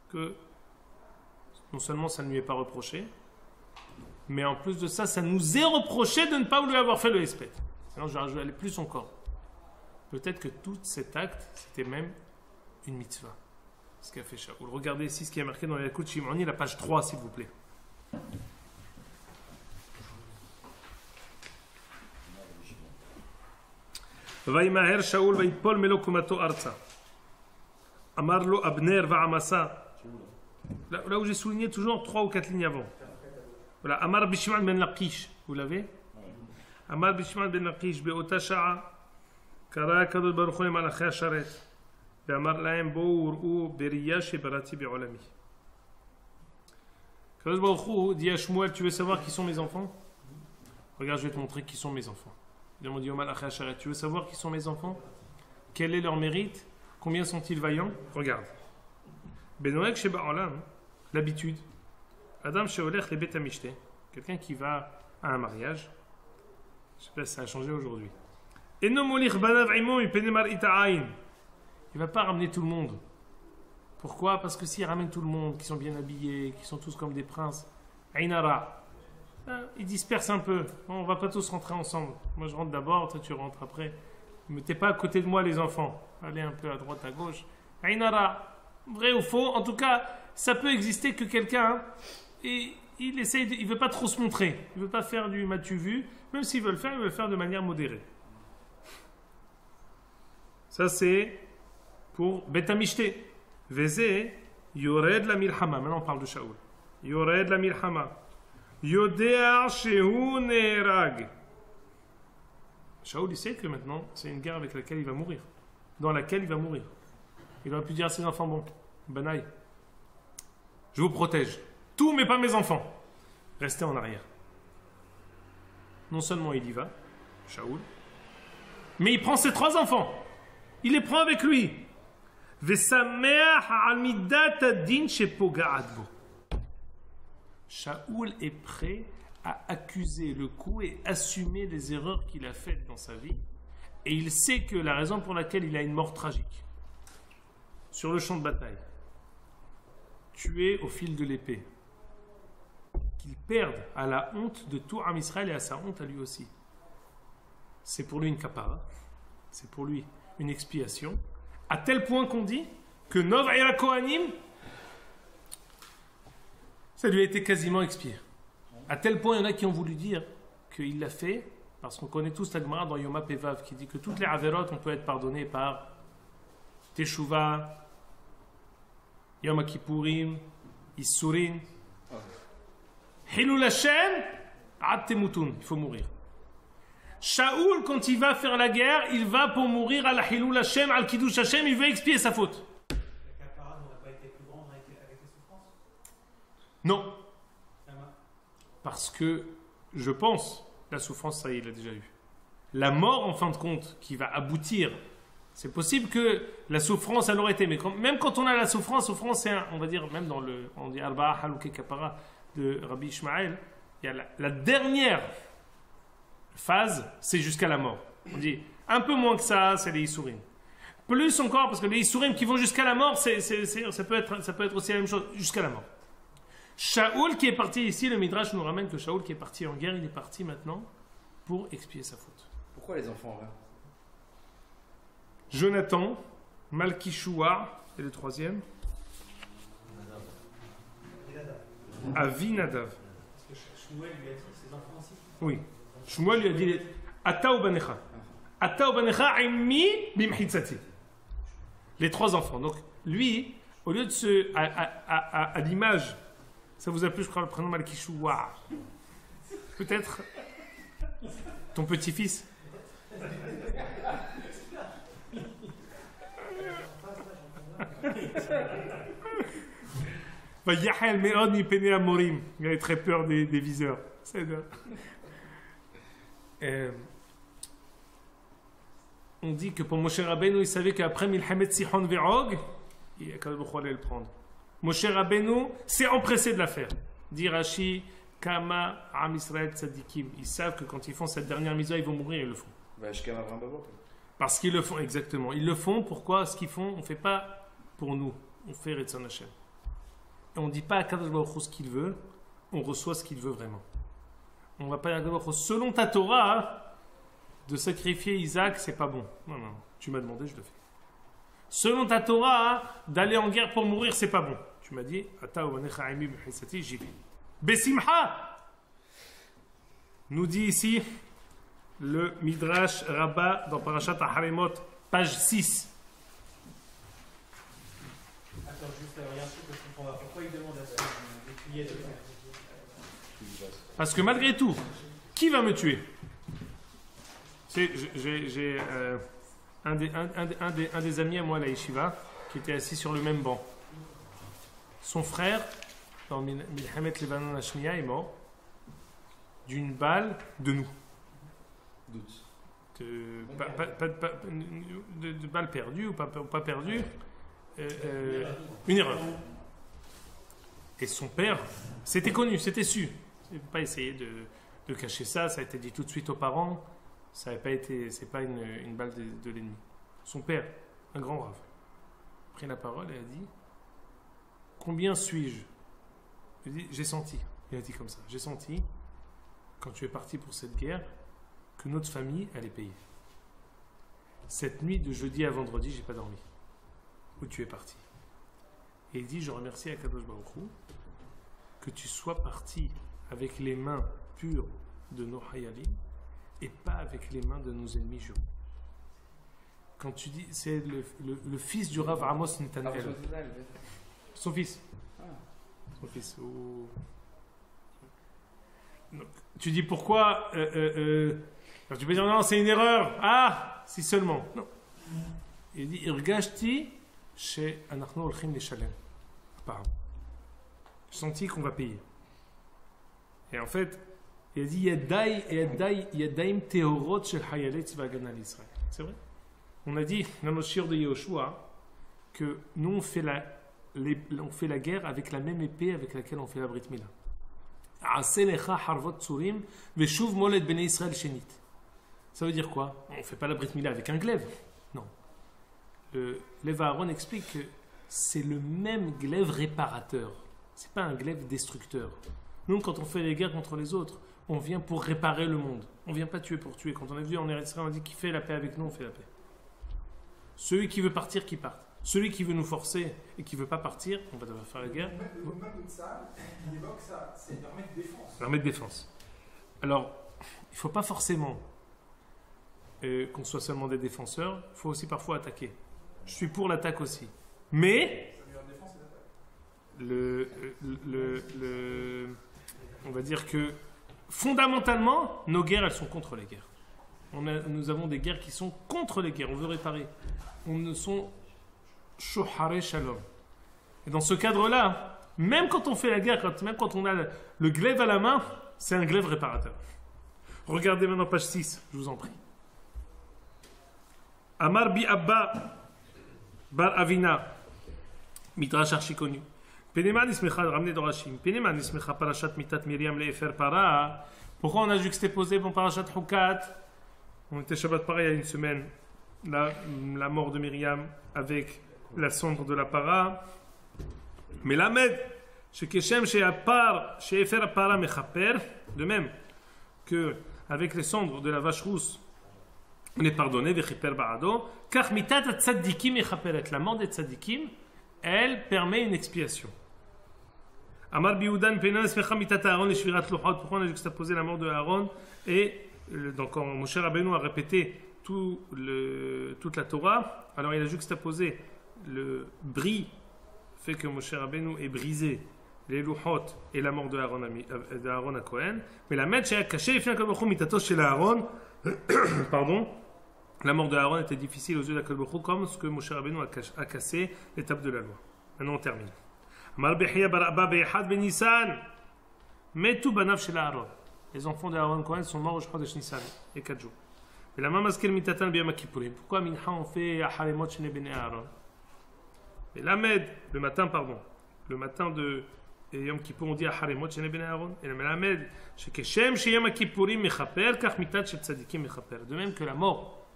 que non seulement ça ne lui est pas reproché, mais en plus de ça, ça nous est reproché de ne pas lui avoir fait le hesped. Alors je vais rajouter plus encore. Peut-être que tout cet acte, c'était même une mitzvah. Ce qu'a fait Shaoul. Regardez ici ce qui est marqué dans les Yakut Shimoni, la page 3, s'il vous plaît. Vaïmaher Shaoul vaïpol melo kumato arza. Amarlo Abner va'amasa. Là où j'ai souligné toujours 3 ou 4 lignes avant. Voilà, Amar Bishman ben Laqish, vous l'avez? Amar Bishman ben Laqish, be'ota sha'a, kara kadol baruch hu malachi hasharet, be'amar lahem bo'u ur'u beriya shebarati be'olami. Kadosh baruch hu dit à Shmuel, tu veux savoir qui sont mes enfants? Regarde, je vais te montrer qui sont mes enfants. Il m'a dit au malachi hasharet, tu veux savoir qui sont mes enfants? Quel est leur mérite? Combien sont-ils vaillants? Regarde. Benoek sheba'olam, l'habitude. Adam sheolech le bet amishte, quelqu'un qui va à un mariage, je sais pas si ça a changé aujourd'hui. Eno molich banav imo mipene mar'ita ayn. Il va pas ramener tout le monde. Pourquoi? Parce que s'il ramène tout le monde, qui sont bien habillés, qui sont tous comme des princes, aynara, il disperse un peu. On va pas tous rentrer ensemble. Moi je rentre d'abord, toi tu rentres après. Ne mettez pas à côté de moi les enfants. Allez un peu à droite, à gauche. Aynara, vrai ou faux, en tout cas, ça peut exister que quelqu'un, et il essaye, il veut pas trop se montrer. Il veut pas faire du m'as-tu vu. Même s'il veut le faire, il veut le faire de manière modérée. Ça c'est pour Bet Amishte. Vezé, Yored la milhama. Maintenant on parle de Shaoul. Yored la milhama. Yodea shehu nerag. Shaoul il sait que maintenant c'est une guerre avec laquelle il va mourir. Dans laquelle il va mourir. Il aurait pu dire à ses enfants, bon, Banaï, je vous protège. Tout mais pas mes enfants. Restez en arrière. Non seulement il y va, Shaoul, mais il prend ses 3 enfants. Il les prend avec lui. Shaoul est prêt à accuser le coup et assumer les erreurs qu'il a faites dans sa vie. Et il sait que la raison pour laquelle il a une mort tragique, sur le champ de bataille, tué au fil de l'épée, qu'il perde à la honte de tout Am Israël et à sa honte à lui aussi. C'est pour lui une kapara, c'est pour lui une expiation, à tel point qu'on dit que Nov Aira Kohanim, ça lui a été quasiment expié. À tel point, il y en a qui ont voulu dire qu'il l'a fait, parce qu'on connaît tous la Gemara dans Yoma Pevav, qui dit que toutes les Averot, on peut être pardonné par Teshuvah, Yom Kippourim, Issurin, Hilul Hashem, Ad Temutun, il faut mourir. Shaoul, quand il va faire la guerre, il va pour mourir à la Hilul Hashem, al Kiddush Hashem, il veut expier sa faute. La capara n'aurait pas été plus grande avec les souffrances? Non. Parce que, je pense, la souffrance, ça y est, il l'a déjà eu. La mort, en fin de compte, qui va aboutir, c'est possible que la souffrance, elle aurait été, mais même quand on a la souffrance, c'est un, on va dire, même dans le, on dit Arba'a Halouké Kapara de Rabbi Ishmael, il y a la dernière phase, c'est jusqu'à la mort. On dit, un peu moins que ça, c'est les Issourim. Plus encore, parce que les Issourim qui vont jusqu'à la mort, ça peut être aussi la même chose, jusqu'à la mort. Shaoul qui est parti ici, le Midrash nous ramène que Shaoul qui est parti en guerre, il est parti maintenant pour expier sa faute. Pourquoi les enfants là? Jonathan, Malkishua, et le troisième Avinadav. Parce que Shmuel lui a dit ses enfants aussi. Oui. Shmuel lui a dit Ata ou Banecha. Ata ou Banecha immi bimhitzati. Les 3 enfants. Donc lui, au lieu de se. À l'image, ça vous a plu, je crois, le prénom Malkishua. Peut-être ton petit-fils. Il avait très peur des viseurs. On dit que pour Moshe Rabbeinu, il savait qu'après Milhamet Sihon Ve'og, il a quand même allait le prendre. Moshe Rabbeinu s'est empressé de la faire. Dit Rashi, Kama Am Israël Tzadikim. Ils savent que quand ils font cette dernière mise, ils vont mourir, ils le font. Parce qu'ils le font, exactement. Ils le font, pourquoi? Ce qu'ils font, on ne fait pas pour nous. On fait Retzon Hashem. Et on ne dit pas à Kadosh Baruch Hu ce qu'il veut, on reçoit ce qu'il veut vraiment. On ne va pas dire à Kadosh Baruch Hu, selon ta Torah, de sacrifier Isaac, c'est pas bon. Non, non, tu m'as demandé, je le fais. Selon ta Torah, d'aller en guerre pour mourir, c'est pas bon. Tu m'as dit, Ata uvanecha aimi b'chisati, j'y vais. Besimha, nous dit ici le Midrash Rabbah dans Parashat Haremot, page 6. Attends, juste il y a un truc que je comprends pas. Pourquoi il demande à ce des cuillères de faire? Parce que malgré tout, qui va me tuer? J'ai un des amis à moi à la Yeshiva qui était assis sur le même banc. Son frère, dans Milhamet Lebanon Hashniya, est mort d'une balle de nous. De balle perdue ou pas perdue. Une erreur. Et son père, c'était connu, c'était su. Il ne faut pas essayer de cacher ça, ça a été dit tout de suite aux parents. Ça n'a pas été, c'est pas une balle de l'ennemi. Son père, un grand rave, a pris la parole et a dit: combien suis-je? Il dit: j'ai senti. Il a dit comme ça: j'ai senti, quand tu es parti pour cette guerre, que notre famille allait payer. Cette nuit de jeudi à vendredi, j'ai pas dormi. Où tu es parti. Et il dit: je remercie Akadosh Baruch Hu que tu sois parti avec les mains pures de nos hayalim et pas avec les mains de nos ennemis jurés. Quand tu dis, c'est le fils du Rav Amos Netanel. Son fils. Son fils. Donc, tu dis pourquoi alors tu peux dire non, c'est une erreur. Ah, si seulement. Non. Il dit: Irgashti chez Anachno Olchim les Shalem. Apparemment. J'ai senti qu'on va payer. Et en fait, il a dit: Yadaim Tehorot shel Hayalei Tzva Hagana l'Israël. C'est vrai. On a dit dans notre shir de Yehoshua que nous on fait la guerre avec la même épée avec laquelle on fait la Brit Mila. Ça veut dire quoi? On ne fait pas la Brit Mila avec un glaive. Non. Le Lev Aaron explique que c'est le même glaive réparateur. C'est pas un glaive destructeur. Nous, quand on fait les guerres contre les autres, on vient pour réparer le monde. On ne vient pas tuer pour tuer. Quand on est venu en Eretz Israël, on dit: qui fait la paix avec nous, on fait la paix. Celui qui veut partir, qui parte. Celui qui veut nous forcer et qui ne veut pas partir, on va devoir faire la guerre. Le même ça, il évoque ça, c'est l'armée de défense. L'armée de défense. Alors, il ne faut pas forcément qu'on soit seulement des défenseurs, il faut aussi parfois attaquer. Je suis pour l'attaque aussi. Mais, on va dire que fondamentalement, nos guerres, elles sont contre les guerres. Nous avons des guerres qui sont contre les guerres, on veut réparer. On ne sont Shohare Shalom. Et dans ce cadre-là, même quand on fait la guerre, même quand on a le glaive à la main, c'est un glaive réparateur. Regardez maintenant page 6, je vous en prie. Amar bi Abba bar Avina, Midrash archi connu. Penema nismecha, ramenez Dorashim. Penema nismecha parashat mitat Miriam le'efer para. Pourquoi on a juxtaposé pour parashat Hukat? On était Shabbat para il y a une semaine. La mort de Myriam avec la cendre de la para. Mais l'Amed, chez Keshem, chez Apar, chez Efer Apara Mechaper, de même que avec les cendres de la vache rousse, on est pardonné, Vechiper Baado, car Mitat Tzadikim Mechaperet, la mort des Tzadikim, elle permet une expiation. Amar Bioudan Penan Smecha Mitat Aaron et Shvirat Luchot, pourquoi on a juxtaposé la mort de Aaron et donc quand Moshe Rabbeinu a répété toute la Torah, alors il a juxtaposé le bris fait que Moshe Rabbeinu ait brisé les Luchot et la mort de Aaron à Cohen, mais la mettre chez Akaché, il fait un Kalbochou mitatos chez Aaron, pardon, la mort de Aaron était difficile aux yeux de Kalbochou comme ce que Moshe Rabbeinu a cassé l'étape de la loi. Maintenant on termine. Amar Bechia bar Abba be'echad ben Nissan, metu banav chez Aaron. Les enfants de Aaron Cohen sont morts au Chodesh Nissan, et 4 jours. Et la mamaskel mitatan biyam kippurim. Pourquoi mincha on fait harimot chez Bnei Aaron? Et l'Amed, le matin de Yom Kippour, on dit harimot chez Bnei Aaron. Et l'Amed, chez Keshem chez Yom Kippourim mechaper, kach mitat chez tzadikim mechaper. De même que la mort,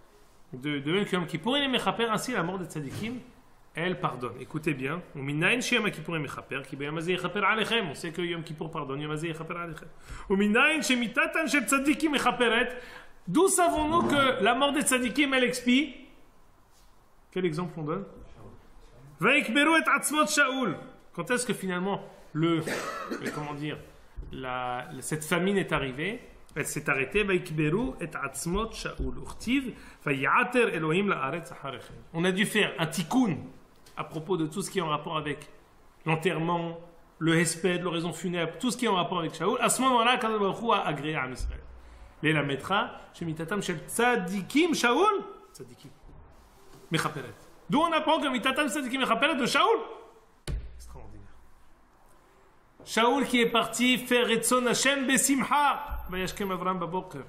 de même que Yom Kippour il est mechaper, ainsi la mort des tzadikim, elle pardonne. Écoutez bien. On minayin chez Yom Kippourim mechaper, qui b'yom hazeh yechaper alechem. On sait que Yom Kippour pardonne, Yom hazeh yechaper alechem. On minayin chez mitatan chez tzadikim mechaperet. D'où savons-nous que la mort des tzadikim, elle expie? Quel exemple on donne? Vaikberu et atzmot Shaoul. Quand est-ce que finalement cette famine est arrivée? Elle s'est arrêtée. Vaikberu et atzmot Shaoul. Urtiv vayater Elohim la'aretz acharechem. On a dû faire un tikkun à propos de tout ce qui est en rapport avec l'enterrement, le hesped, l'oraison funèbre, tout ce qui est en rapport avec Shaoul. À ce moment-là, Kadosh Baruch Hu a agréé à Israël. Les la mettra chez Mitatam chez Tzadikim Shaoul. Tzadikim. Mechaperet. D'où on apprend que Mitatam Tzadikim Mechaperet de Shaoul. Extraordinaire. Shaoul qui est parti faire Retzon Hashem Besimha. Vayashkem Avram Baboker.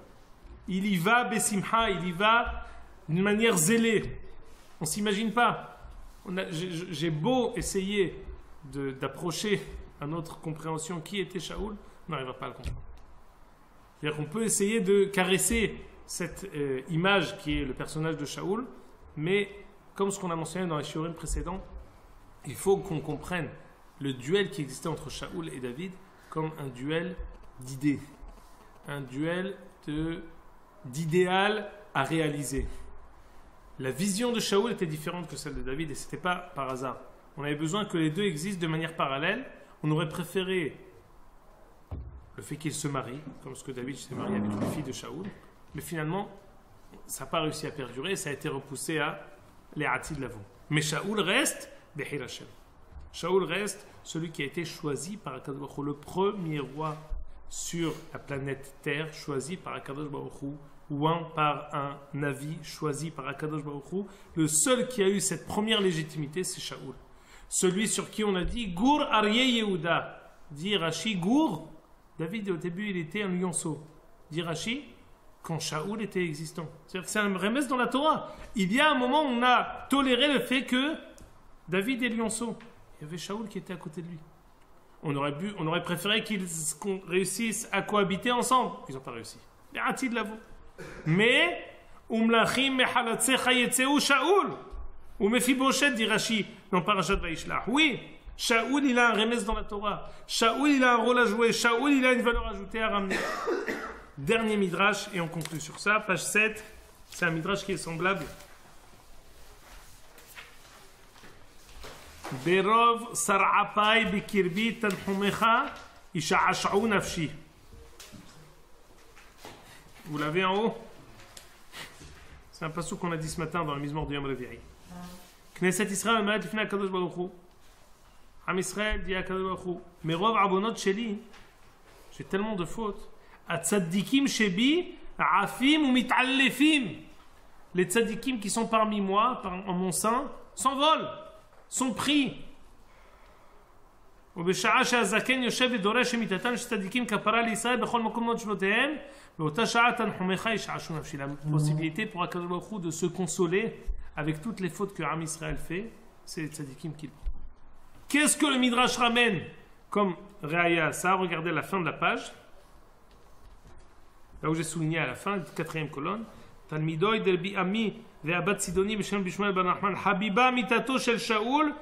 Il y va Besimha, il y va d'une manière zélée. On ne s'imagine pas. J'ai beau essayer d'approcher à notre compréhension qui était Shaoul, on n'arrivera pas à le comprendre. C'est-à-dire qu'on peut essayer de caresser cette image qui est le personnage de Shaoul, mais comme ce qu'on a mentionné dans les shiurim précédents, il faut qu'on comprenne le duel qui existait entre Shaoul et David comme un duel d'idées, un duel d'idéal à réaliser. La vision de Shaoul était différente que celle de David et ce n'était pas par hasard. On avait besoin que les deux existent de manière parallèle. On aurait préféré le fait qu'ils se marient, comme ce que David s'est marié avec une fille de Shaoul, mais finalement, ça n'a pas réussi à perdurer, ça a été repoussé à l'E'ati de l'avant. Mais Shaoul reste Behir Hashem. Shaoul reste celui qui a été choisi par Akadosh Baruch Hu, le premier roi sur la planète Terre, choisi par Akadosh Baruch Hu, ou par un Navi choisi par Akadosh Baruch Hu. Le seul qui a eu cette première légitimité, c'est Shaoul. Celui sur qui on a dit Gour Aryeh Yehuda. Dit Rashi, Gour, David au début il était un lionceau. Dit Rashi, quand Shaoul était existant. C'est-à-dire que c'est un remède dans la Torah. Il y a un moment où on a toléré le fait que David est lionceau. Il y avait Shaoul qui était à côté de lui. On aurait préféré qu'ils réussissent à cohabiter ensemble. Ils n'ont pas réussi. L'E'ati de l'avant. Mais Umlachim mehalatzecha yetzeu Shaoul. Ou Mephiboshet dit Rashi dans Parashat Vaishlach. Oui, Shaoul il a un remède dans la Torah. Shaoul il a un rôle à jouer. Shaoul il a une valeur ajoutée à ramener. Dernier midrash et on conclut sur ça. Page 7. C'est un midrash qui est semblable. Berov sar'apai bikirbi tanhumecha isha'ash'u nafshi. Vous l'avez en haut? C'est un passage qu'on a dit ce matin dans la mise mort de Yom Revi'i. Knesset Israël amalat lifnei HaKadosh Baruch Hu. Am Israël dit HaKadosh Baruch Hu. Merov avonot sheli. J'ai tellement de fautes. Atzadikim shebi afim ou mit'allefim. Les tzadikim qui sont parmi moi, en mon sein, s'envolent, sont pris. ובשעה שהזקן יושב ודורש שמיתתם של צדיקים כפרה לישראל בכל מקום מאוד שנותיהם באותה שעה תנחומיך ישעשעו נפשי. La possibilité pour HaKadosh Baruch Hu de se consoler avec toutes les fautes que Am Israël fait, c'est les tzadikim qui le prend. Qu'est-ce que le Midrash ramène comme Raya ça? Regardez la fin de la page. Là où j'ai souligné à la fin, la quatrième colonne. Talmidoy derbi ami ve'abat sidoni b'shem bishmuel ben Nachman habiba mitato shel Shaoul